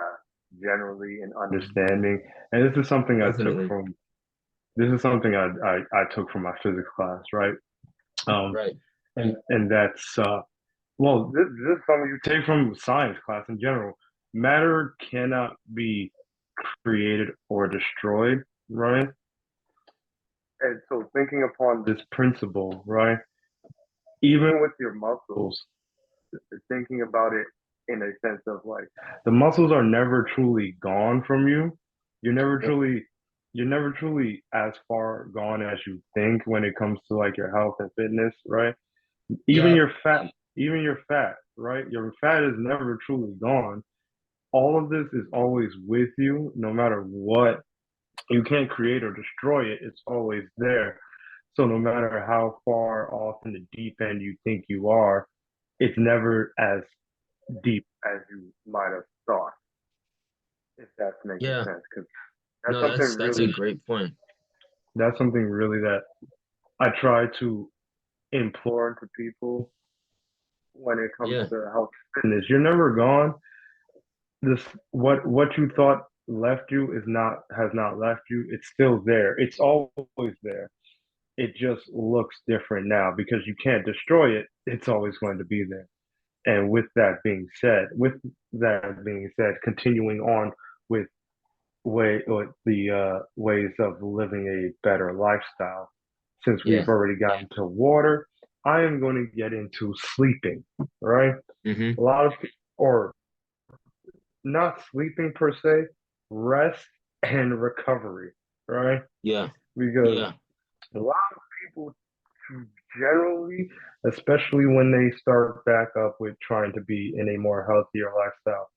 generally in understanding, and this is something I took definitely. from this is something I took from my physics class, right? Um, Right. and that's well, this is something you take from science class in general. Matter cannot be created or destroyed, right? And so thinking upon this principle, right? Even with your muscles, thinking about it in a sense of like the muscles are never truly gone from you. You're never Yep. truly you're never truly as far gone as you think when it comes to like your health and fitness, right? Even Yeah. your fat, even your fat, right? Your fat is never truly gone. All of this is always with you, no matter what. You can't create or destroy it, it's always there. So no matter how far off in the deep end you think you are, it's never as deep as you might have thought, if that's making Yeah. sense. Because that's No, something that's a really, great point. that's something really that I try to implore into people when it comes Yeah. to health and fitness. You're never gone. This what you thought left you is not has not left you. It's still there. It's always there. It just looks different now because you can't destroy it. It's always going to be there. And with that being said, continuing on with with the ways of living a better lifestyle. Since Yeah. we've already gotten to water, I am going to get into sleeping, right? Mm-hmm. A lot of, or not sleeping per se, rest and recovery, right? Yeah. Because Yeah. a lot of people generally, especially when they start back up with trying to be in a more healthier lifestyle,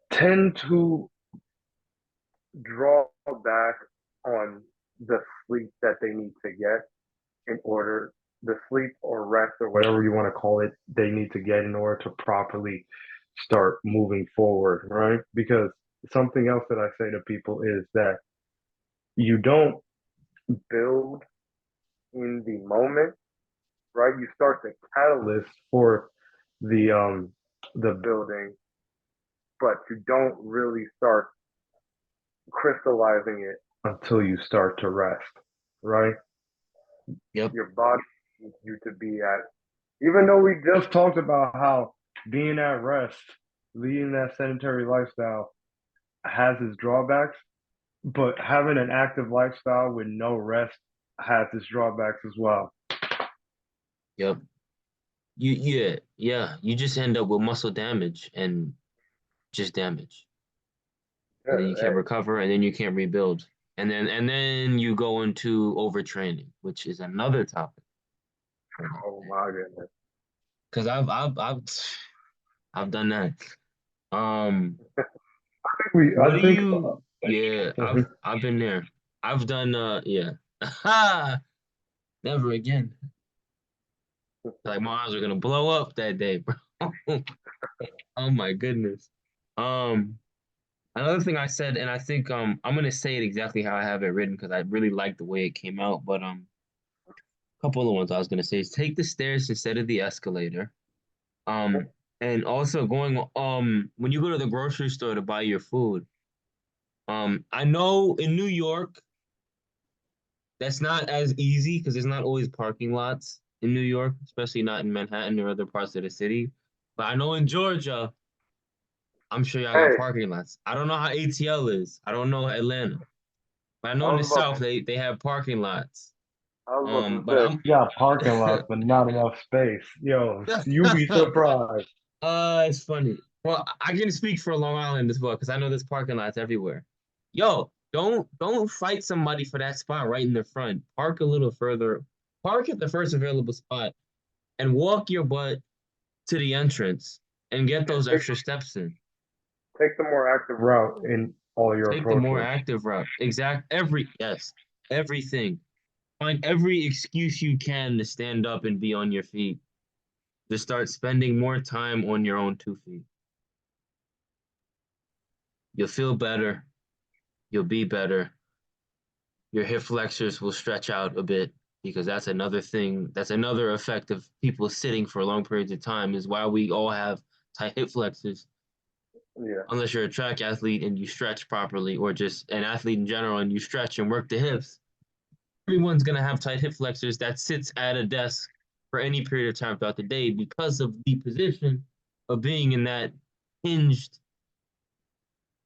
tend to draw back on the sleep that they need to get in order the sleep or rest or whatever you want to call it they need to get in order to properly start moving forward, right? Because something else that I say to people is that you don't build in the moment, right? You start the catalyst for the building, but you don't really start crystallizing it until you start to rest, right? Yep. Your body needs you to be at, even though we just talked about how being at rest, leading that sedentary lifestyle has its drawbacks, but having an active lifestyle with no rest has its drawbacks as well. Yep. Yeah. You just end up with muscle damage and just damage. Yeah, And then you can't hey, recover and then you can't rebuild. And then you go into overtraining, which is another topic for another oh day. my goodness. Because I've done that. What do I think, you yeah, I've been there. I've done yeah. Never again. Like my eyes are gonna blow up that day, bro. Oh my goodness. Um, Another thing I said, and I think I'm gonna say it exactly how I have it written because I really like the way it came out. But a couple of the ones I was gonna say is take the stairs instead of the escalator. Um, and also going when you go to the grocery store to buy your food. I know in New York that's not as easy because there's not always parking lots in New York, especially not in Manhattan or other parts of the city. But I know in Georgia, I'm sure y'all got hey, parking lots. I don't know how ATL is. I don't know Atlanta. But I I know in the was about South they have parking lots. I was about to But say we got parking lots, but not enough space. Yo, you be surprised. it's funny. Well, I can speak for Long Island as well because I know there's parking lots everywhere. Yo, don't fight somebody for that spot right in the front. Park a little further. Park at the first available spot and walk your butt to the entrance and get And those extra steps in. take the more active route in all your Take the more approaches. active route. Everything. Find every excuse you can to stand up and be on your feet. To start spending more time on your own 2 feet. You'll feel better. You'll be better. Your hip flexors will stretch out a bit because that's another thing. That's another effect of people sitting for long periods of time is why we all have tight hip flexors. Yeah, Unless you're a track athlete and you stretch properly, or just an athlete in general and you stretch and work the hips, everyone's gonna have tight hip flexors that sits at a desk for any period of time throughout the day because of the position of being in that hinged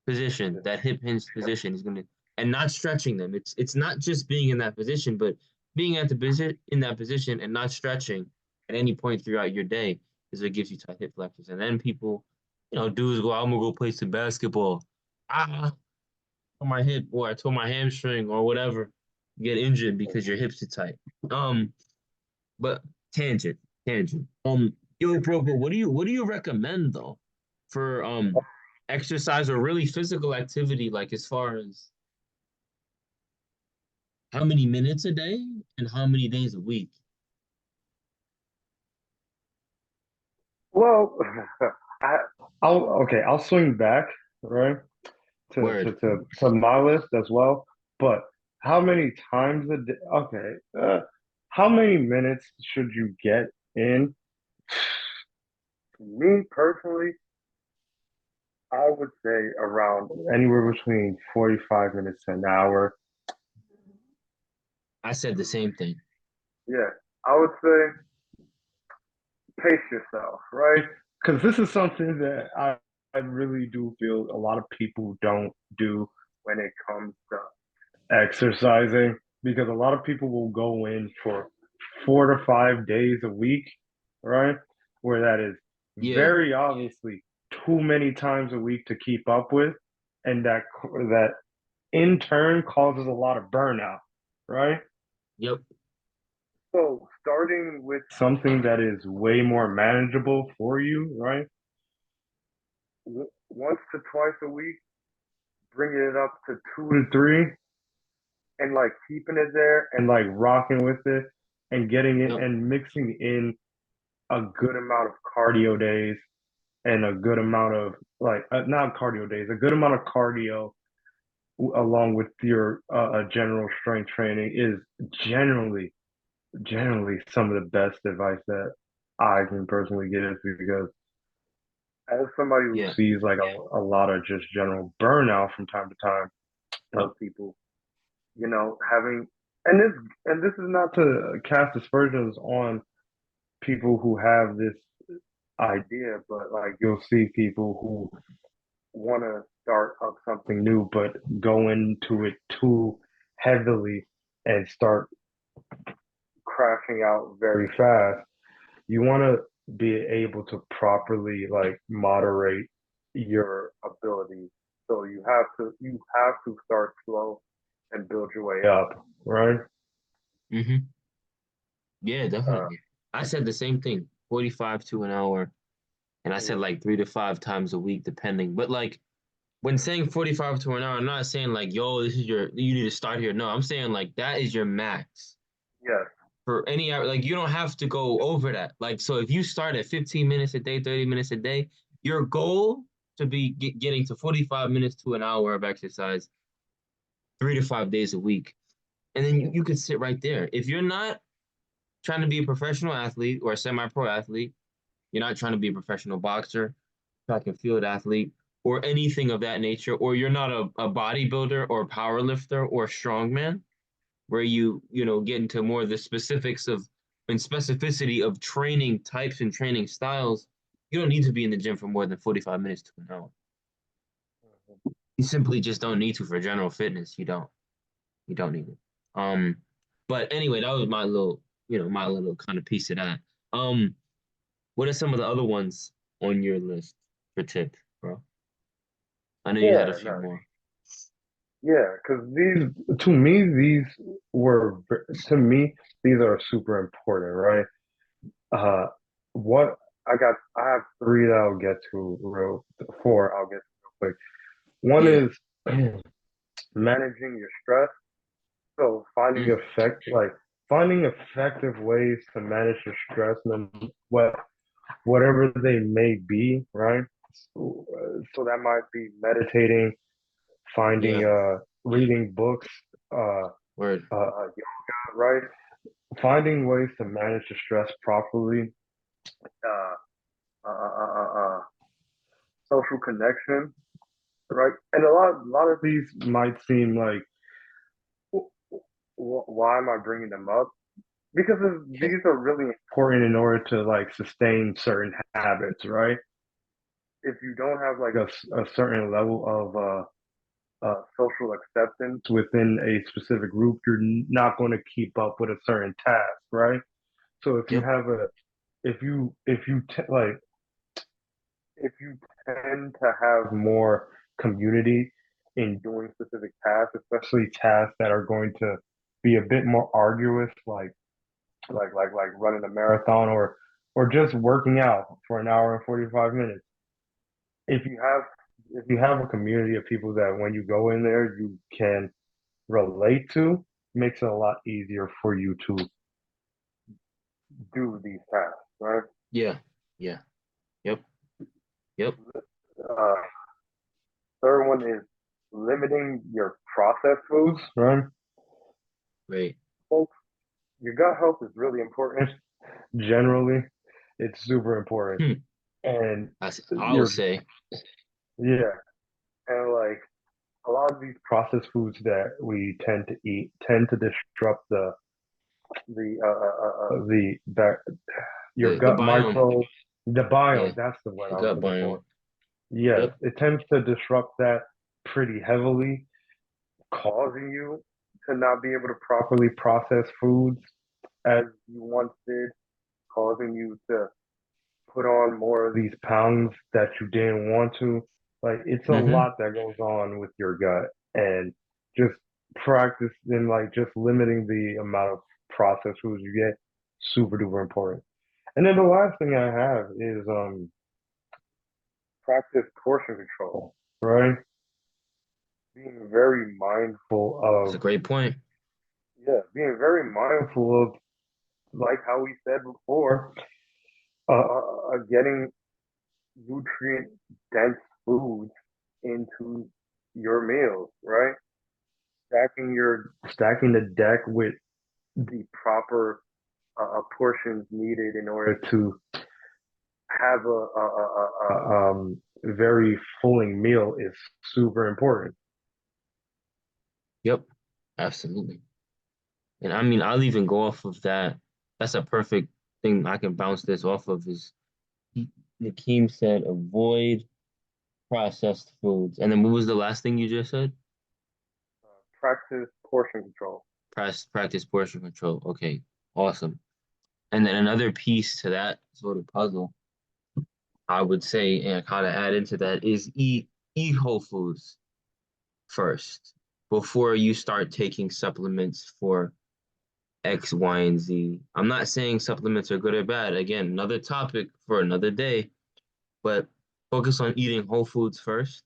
position, that hip hinged position is gonna and not stretching them. It's not just being in that position, but being at the position in that position and not stretching at any point throughout your day is what gives you tight hip flexors. And then people, dudes go, I'm gonna go play some basketball. On my hip or I tore my hamstring or whatever, you get injured because your hips are tight. But tangent, tangent. Yo, Broker, what do you recommend though for exercise or really physical activity, like as far as how many minutes a day and how many days a week? well, I, I'll swing back, right, Word. to my list as well. But how many times a day? Okay, how many minutes should you get in? Me personally, I would say around anywhere between 45 minutes to an hour. I said the same thing. Yeah, I would say pace yourself, right? Because this is something that I really do feel a lot of people don't do when it comes to exercising. Because a lot of people will go in for 4 to 5 days a week, right? Where that is Yeah. very obviously too many times a week to keep up with, and that in turn causes a lot of burnout, right? Yep. So starting with something that is way more manageable for you, right? Once to twice a week, bringing it up to 2 to 3, and like keeping it there and like rocking with it and getting it Yep. and mixing in a good amount of cardio days and a good amount of like not cardio days, a good amount of cardio along with your general strength training is generally some of the best advice that I can personally give because as somebody who Yeah. sees like a lot of just general burnout from time to time of people, having and this and this is not to cast aspersions on people who have this idea, but like you'll see people who want to start up something new, but go into it too heavily and start crashing out very fast. You want to be able to properly like moderate your ability. So you have to start slow and build your way up, right? Mm-hmm. Yeah, Uh, definitely. I said the same thing, 45 to an hour. And I said yeah, like 3 to 5 times a week, depending. But like when saying 45 to an hour, I'm not saying like, yo, this is you need to start here. No, I'm saying like that is your max yes, for any hour. Like you don't have to go over that. Like, so if you start at 15 minutes a day, 30 minutes a day, your goal to be getting to 45 minutes to an hour of exercise 3 to 5 days a week. And then you could sit right there. If you're not trying to be a professional athlete or a semi-pro athlete, you're not trying to be a professional boxer, track and field athlete, or anything of that nature, or you're not a bodybuilder or power lifter or strongman, where you get into more of the specifics of and specificity of training types and training styles, you don't need to be in the gym for more than 45 minutes to an hour. You simply just don't need to for general fitness. You don't. You don't need it. Um, but anyway, that was my little kind of piece of that. Um, what are some of the other ones on your list for tips, bro? I know you had a yeah, few no, more. yeah, because to me these are super important, right? Uh, what I have three that I'll get to real four I'll get to real quick. One Yeah. is managing your stress. So Mm, finding effective ways to manage your stress, whatever they may be, right? So that might be meditating, finding yeah. reading books, uh, Word. yoga, right? Finding ways to manage the stress properly, uh, uh, uh, uh, uh, social connection, right? And a lot of these might seem like, why am I bringing them up? Because Yeah. these are really important in order to like sustain certain habits, right? If you don't have like a certain level of social acceptance within a specific group, you're not going to keep up with a certain task, right? So Yep. like if you tend to have more community in doing specific tasks, especially tasks that are going to be a bit more arduous, like running a marathon or just working out for an hour and 45 minutes. If you have if you have a community of people that when you go in there you can relate to, makes it a lot easier for you to do these tasks, right? Yeah. Yeah. Yep. Yep. Uh, third one is limiting your processed foods, right? Great. Folks, your gut health is really important. Generally, it's super important. Hmm. And I would you're, say. yeah. And like a lot of these processed foods that we tend to eat tend to disrupt the your The gut biome. micro the Yeah. biome. That's the word The I was gut looking for. biome. Yes, Yep. it tends to disrupt that pretty heavily, causing you to not be able to properly process foods. as you once did, causing you to put on more of these pounds that you didn't want to. Like it's a Mm-hmm. lot that goes on with your gut, and just practice in like just limiting the amount of processed foods you get, super duper important. And then the last thing I have is practice portion control, right? Being very mindful It's a of, great point. yeah, being very mindful of, like how we said before, getting nutrient dense foods into your meals, right? Stacking the deck with the proper portions needed in order to have a very filling meal is super important. Yep, absolutely. And I mean, I'll even go off of that. That's a perfect thing I can bounce this off of is Nakeem said avoid processed foods. And then what was the last thing you just said? Practice portion control. Practice portion control. Okay, awesome. And then another piece to that sort of puzzle, I would say, and kind of add into that is eat whole foods first before you start taking supplements for X, Y, and Z. I'm not saying supplements are good or bad. Again, another topic for another day, but focus on eating whole foods first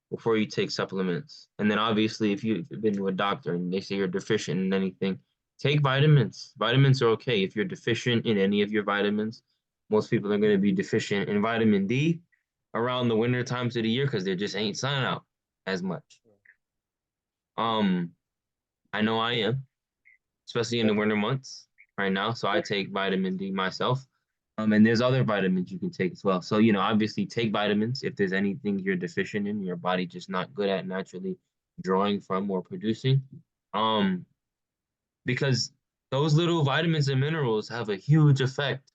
before you take supplements. And then obviously, if you've been to a doctor and they say you're deficient in anything, take vitamins. Vitamins are okay. If you're deficient in any of your vitamins, most people are going to be deficient in vitamin D around the winter times of the year because there just ain't sun out as much. Um, I know I am, especially in the winter months right now. So I take vitamin D myself. And there's other vitamins you can take as well. So, obviously take vitamins if there's anything you're deficient in, your body just not good at naturally drawing from or producing. Um, because those little vitamins and minerals have a huge effect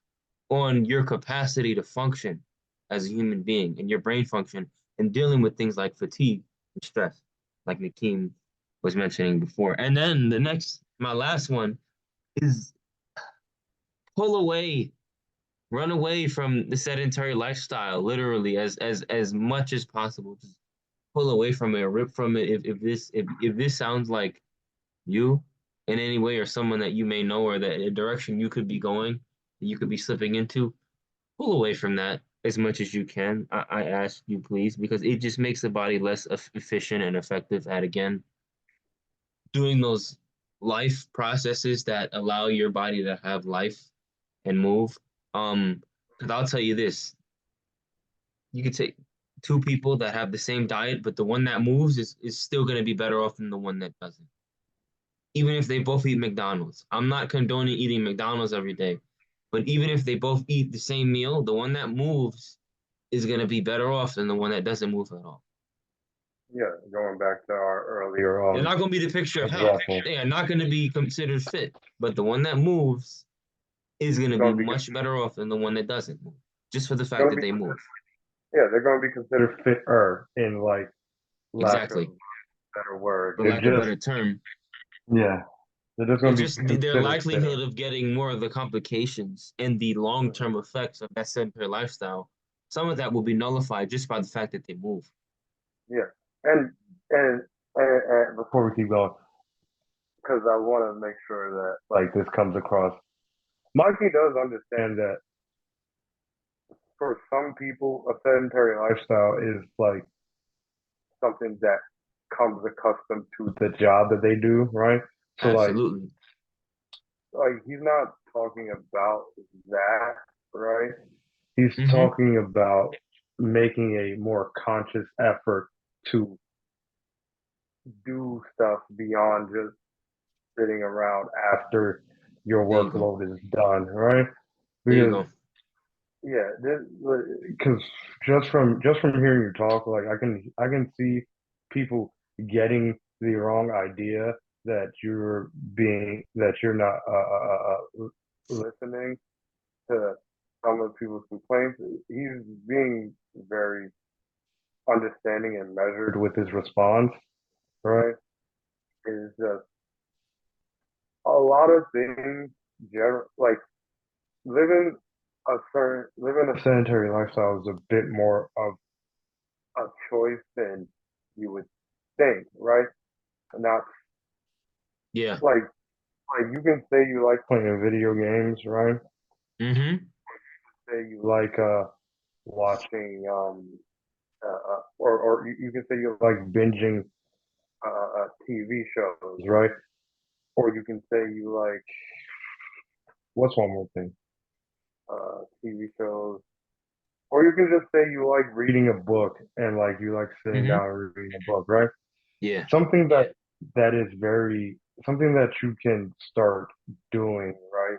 on your capacity to function as a human being and your brain function and dealing with things like fatigue and stress, like Nakeem was mentioning before. And then my last one is pull away, run away from the sedentary lifestyle, literally as much as possible. Just pull away from it, rip from it. If this sounds like you in any way or someone that you may know or that a direction you could be going, you could be slipping into, pull away from that as much as you can. I ask you please, because it just makes the body less efficient and effective at again doing those life processes that allow your body to have life and move. Because I'll tell you this, you could take two people that have the same diet, but the one that moves is still going to be better off than the one that doesn't. Even if they both eat McDonald's. I'm not condoning eating McDonald's every day, but even if they both eat the same meal, the one that moves is going to be better off than the one that doesn't move at all. Yeah, going back to our earlier They're not going to be the picture of health. example, They are not going to be considered fit, but the one that moves is going they're to be going to be much better off than the one that doesn't move, just for the fact going to that be they move. yeah, they're going to be considered fitter in like lack of Exactly. better word. For They're lack of a just better term, yeah, they're just they're going to be just their considered fitter. likelihood of getting more of the complications and the long-term Mhm. effects of that sedentary lifestyle. Some of that will be nullified just by the fact that they move. Yeah, and and, and before we keep going, because I want to make sure that like this comes across. Mikey does understand that for some people, a sedentary lifestyle is like something that comes accustomed to the job that they do, right? So Absolutely. like he's not talking about that, right? He's Mm-hmm. talking about making a more conscious effort to do stuff beyond just sitting around after your There you go. workload is done, right? There you Because go. yeah, because just from hearing you talk, like I can see people getting the wrong idea that you're not listening to some of people's complaints. He's being very understanding and measured with his response, right? Is just a lot of things. like living a sedentary lifestyle is a bit more of a choice than you would think, right? Not Yeah. like you can say you like playing video games, right? Mm-hmm. Say you like watching or you can say you like binging TV shows, right? Or you can say you like what's one more thing? TV shows. Or you can just say you like reading a book and like you like sitting Mm-hmm. down and reading a book, right? Yeah. Something that is very something that you can start doing, right?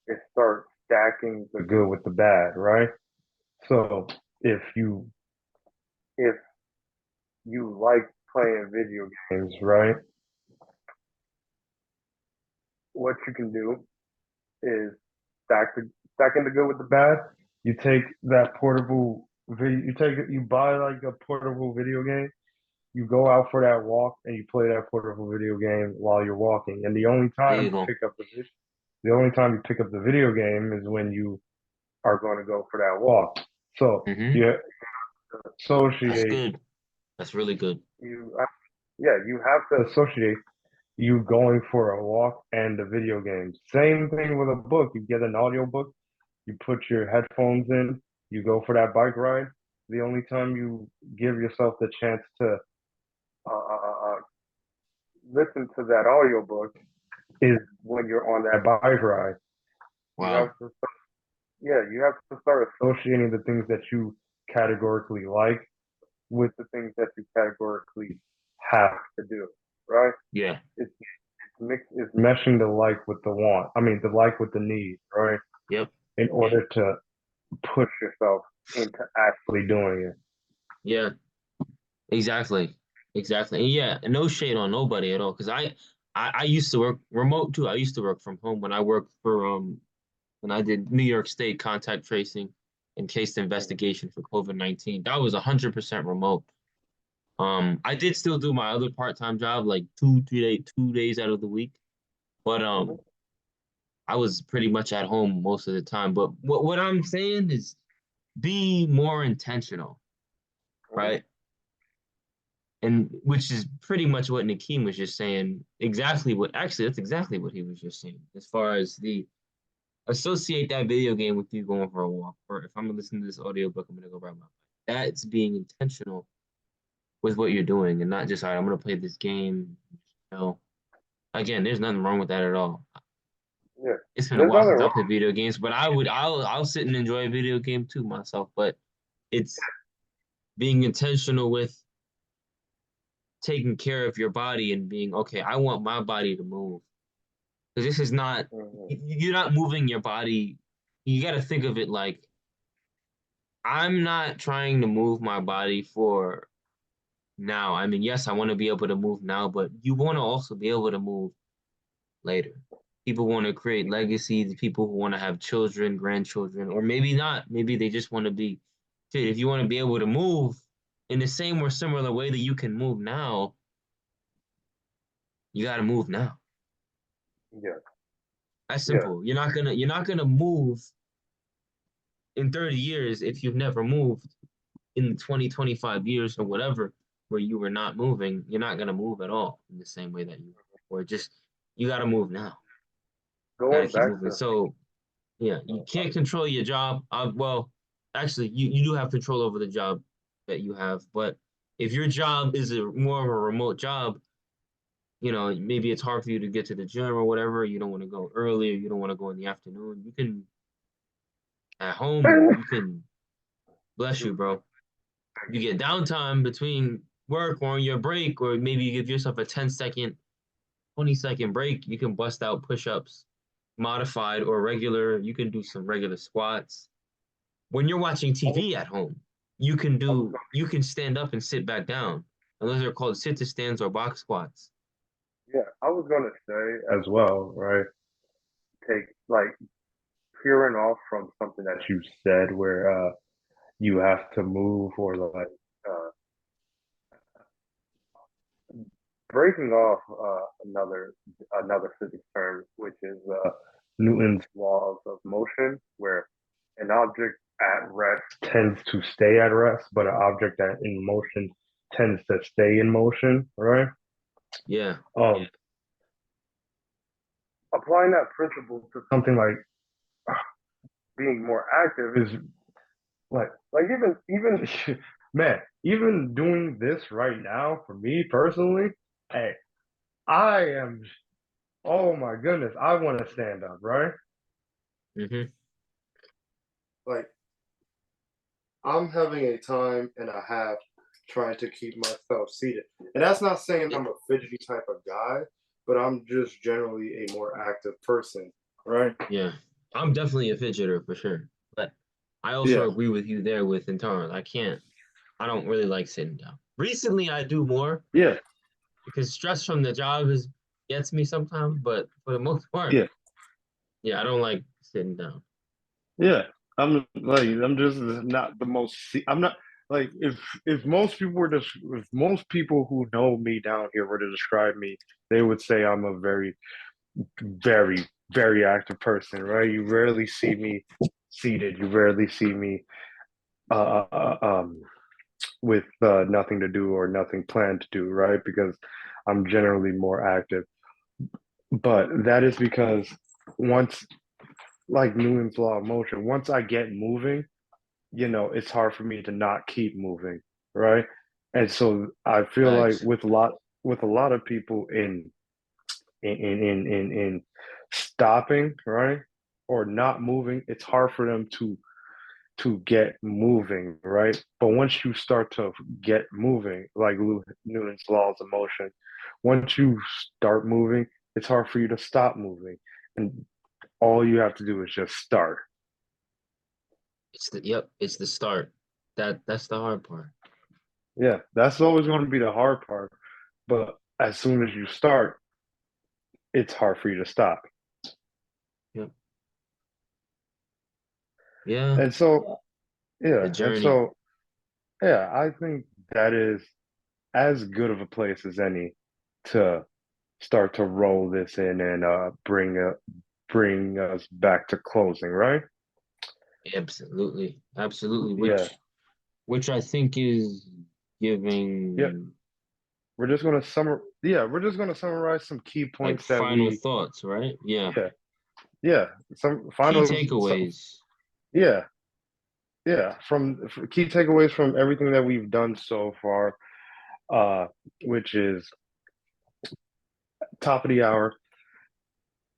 Is start stacking the good with the bad, right? So if you if you like playing video games, right? What you can do is stacking the good with the bad. You take that portable video, you buy like a portable video game. You go out for that walk and you play that portable video game while you're walking. And There you go. the only time you pick up the video game is when you are going to go for that walk. So Mm-hmm. you That's associate good. That's really good. you yeah you have to associate you going for a walk and the video game. Same thing with a book. You get an audio book, you put your headphones in, you go for that bike ride. The only time you give yourself the chance to uh, uh, uh, uh, listen to that audio book is when you're on that bike ride. You have Wow. to you have to start associating the things that you categorically like with the things that you categorically have to do, right? Yeah. It's meshing the like with the want. I mean, the like with the need, right? Yep. In order to push yourself into actually doing it. Yeah. Exactly. Exactly. And yeah, and no shade on nobody at all. Because I used to work remote too. I used to work from home when I worked for when I did New York State contact tracing and case Mhm, investigation for COVID-19. That was 100% remote. I did still do my other part-time job like 2 days out of the week, but mhm, I was pretty much at home most of the time. But what I'm saying is be more intentional, mhm. right? And which is pretty much what Nakeem was just saying. Exactly what actually that's exactly what he was just saying. As far as the associate that video game with you going for a walk, or if I'm gonna listen to this audiobook, I'm gonna go ride my bike. That's being intentional with what you're doing and not just all right, I'm gonna play this game. You know, again, there's nothing wrong with that at all. Yeah, It's been a there's while nothing since I wrong. played video games, but I'll sit and enjoy a video game too myself. But it's being intentional with taking care of your body and being okay, I want my body to move. Because this is not Mhm, you're not moving your body. You got to think of it like I'm not trying to move my body for now. I mean, yes, I want to be able to move now, but you want to also be able to move later. People want to create legacies, people who want to have children, grandchildren, or maybe not. Maybe they just want to be fit. If you want to be able to move in the same or similar way that you can move now, you got to move now. yeah, That's yeah, simple. You're not gonna move in 30 years if you've never moved in 20, 25 years or whatever where you were not moving. You're not gonna move at all in the same way that you or just you got to move now. Got to going keep back moving. to So yeah, you uh, can't control your job. Well, actually, you do have control over the job that you have, but if your job is more of a remote job, maybe it's hard for you to get to the gym or whatever. You don't want to go early, or you don't want to go in the afternoon. You can at home. You can bless you, do bro. You get downtime between work or on your break, or maybe you give yourself a 10-second, 20-second break. You can bust out push-ups, modified or regular. You can do some regular squats. When you're watching I was, TV at home, I was you can stand up and sit back down. And those are called sit to stands or box squats. yeah, I was gonna say as well, right? Take like peering off from something that you said where you have to move or like uh breaking off another physics term, which is Newton's laws of motion, where an object at rest tends to stay at rest, but an object that in motion tends to stay in motion, right? Yeah. Um, Applying that principle to something like being more active is like even man, even doing this right now for me personally, hey, I am oh my goodness, I want to stand up, right? Mm-hmm. Like I'm having a time and a half trying to keep myself seated. And that's not saying I'm a fidgety type of guy, but I'm just generally a more active person, right? Yeah. I'm definitely a fidgeter for sure. But I also Yeah. agree with you there with intolerance. I don't really like sitting down. Recently I do more Yeah. because stress from the job is gets me sometimes, but for the most part, Yeah. yeah, I don't like sitting down. Yeah. I'm just not the most I'm not like if most people were to if most people who know me down here were to describe me, they would say I'm a very, very active person, right? You rarely see me seated. You rarely see me uh, uh, um, with nothing to do or nothing planned to do, right? Because I'm generally more active. But that is because once, like Newton's law of motion, once I get moving, it's hard for me to not keep moving, right? And so I feel like Facts. with a lot of people in stopping, right, or not moving, it's hard for them to get moving, right? But once you start to get moving, like Newton's laws of motion, once you start moving, it's hard for you to stop moving. And all you have to do is just start. It's the start. That's the hard part. Yeah, that's always going to be the hard part. But as soon as you start, it's hard for you to stop. Yep. Yeah, And so, the yeah, and journey. so, yeah, I think that is as good of a place as any to start to roll this in and bring us back to closing, right? Absolutely. Absolutely. Yeah, Which I think is yeah. giving We're just gonna summarize some key like points that final we, thoughts, right? Yeah. yeah, yeah, some Key final, takeaways. yeah, yeah, key takeaways from everything that we've done so far, uh, which is top of the hour.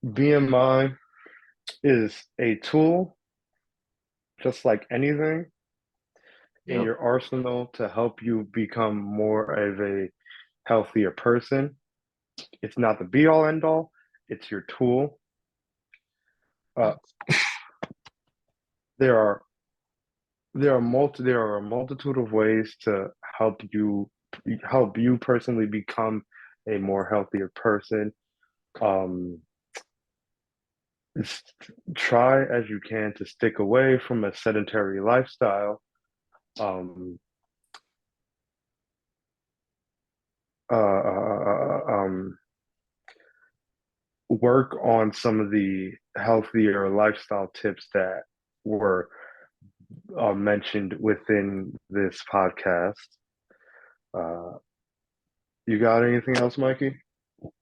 BMI is a tool, just like anything in Yep. your arsenal to help you become more of a healthier person. It's not the be all end all. It's your tool. Uh, Facts. there are there are a multitude of ways to help you personally become a more healthier person. Um, Try as you can to stick away from a sedentary lifestyle. Um, Work on some of the healthier lifestyle tips that were mentioned within this podcast. Uh, you got anything else, Mikey?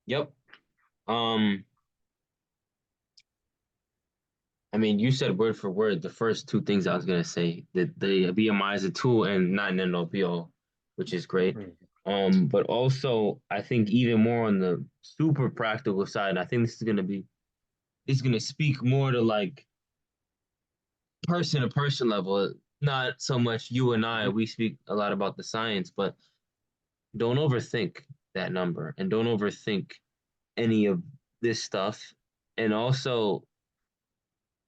Yep. Um, I mean, you said word for word the first two things I was gonna say. That the BMI is a tool and not an end all be all, which is great. Mhm. But also I think even more on the super practical side, I think this is gonna speak more to like person to person level, not so much you and I. We speak a lot about the science, but don't overthink that number and don't overthink any of this stuff. And also,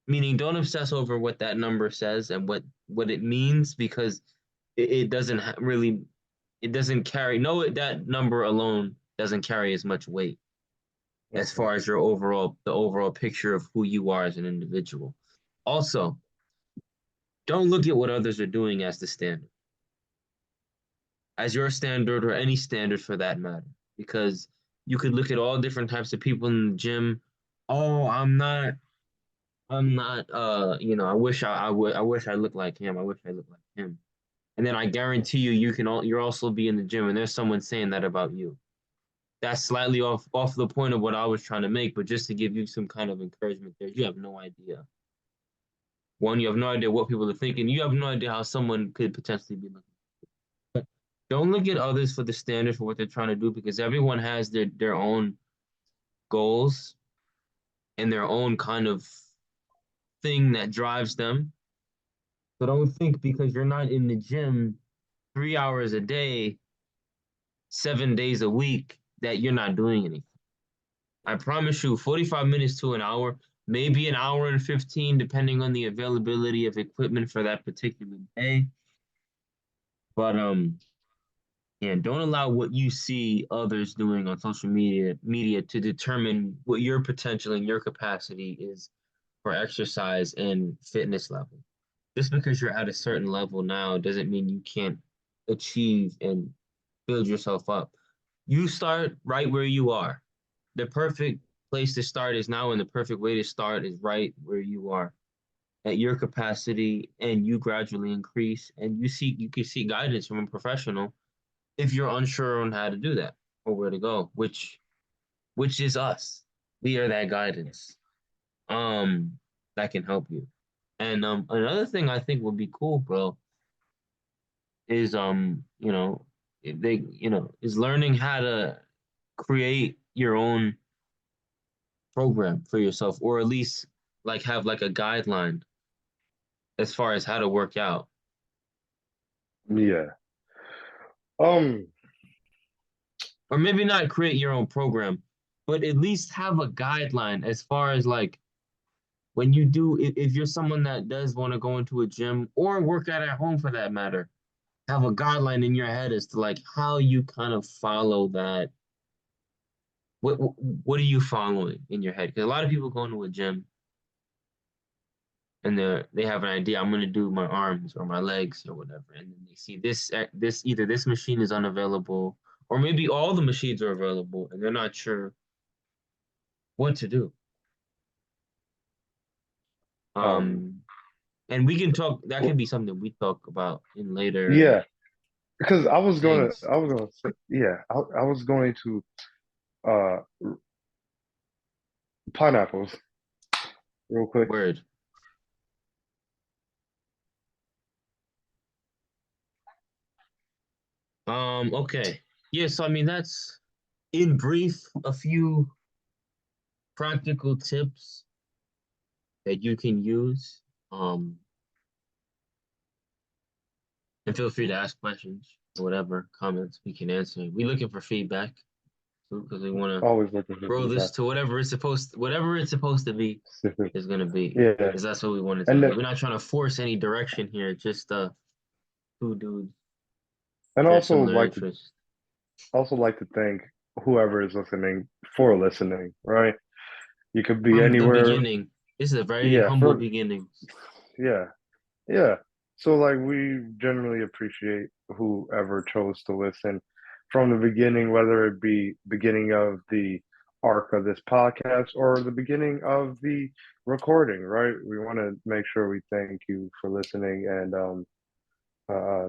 meaning don't obsess over what that number says and what it means because it doesn't really it doesn't carry no that number alone doesn't carry as much weight as Mhm. far as the overall picture of who you are as an individual. Also, don't look at what others are doing as the standard, as your standard or any standard for that matter, because you could look at all different types of people in the gym. Oh, I'm not. I'm not I wish I looked like him. I wish I looked like him. And then I guarantee you you're also be in the gym and there's someone saying that about you. That's slightly off the point of what I was trying to make, but just to give you some kind of encouragement there, you have no idea. One, you have no idea what people are thinking. You have no idea how someone could potentially be looking. Don't look at others for the standard for what they're trying to do because everyone has their own goals and their own kind of thing that drives them. So don't think because you're not in the gym 3 hours a day, 7 days a week, that you're not doing anything. I promise you, 45 minutes to an hour, maybe an hour and 15, depending on the availability of equipment for that particular day. But yeah, don't allow what you see others doing on social media to determine what your potential and your capacity is for exercise and fitness level. Just because you're at a certain level now doesn't mean you can't achieve and build yourself up. You start right where you are. The perfect place to start is now, and the perfect way to start is right where you are at your capacity, and you gradually increase. And you can seek guidance from a professional if you're unsure on how to do that or where to go, which is us. We are that guidance um that can help you. And another thing I think would be cool, bro, is if they is learning how to create your own program for yourself, or at least like have like a guideline as far as how to work out. Yeah. Um. Or maybe not create your own program, but at least have a guideline as far as like when you do, if you're someone that does want to go into a gym or work out at home for that matter, have a guideline in your head as to like how you kind of follow that. What are you following in your head? Because a lot of people go into a gym and they have an idea. I'm gonna do my arms or my legs or whatever, and then they see this either this machine is unavailable or maybe all the machines are available, and they're not sure what to do. Um. Um, and we can talk. That can be something we talk about in later Yeah. Because things. I was gonna say, yeah, I was going to uh pineapples real quick. Word. Okay. Yes. I mean that's in brief a few practical tips that you can use. And feel free to ask questions or whatever comments we can answer. We looking for feedback too because we want to Always looking for grow this feedback. to whatever it's supposed to be is gonna be. Yeah, Because that's what we want it to and be. th- We're not trying to force any direction here. Just two dudes and share similar interests. also like to thank whoever is listening for listening. Right, you could be From the anywhere. beginning, this is a very Yeah, humble from beginnings. yeah, yeah. So like we generally appreciate whoever chose to listen from the beginning, whether it be beginning of the arc of this podcast or the beginning of the recording, right? We want to make sure we thank you for listening and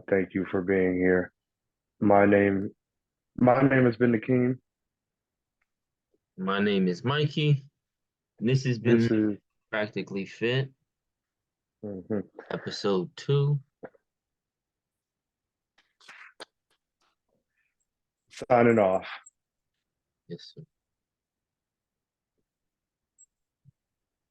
thank you for being here. My name my name has been Nakeem. My name is Mikey, and this has This been is Practically Fit, mhm, episode 2. signing off. Yes, sir.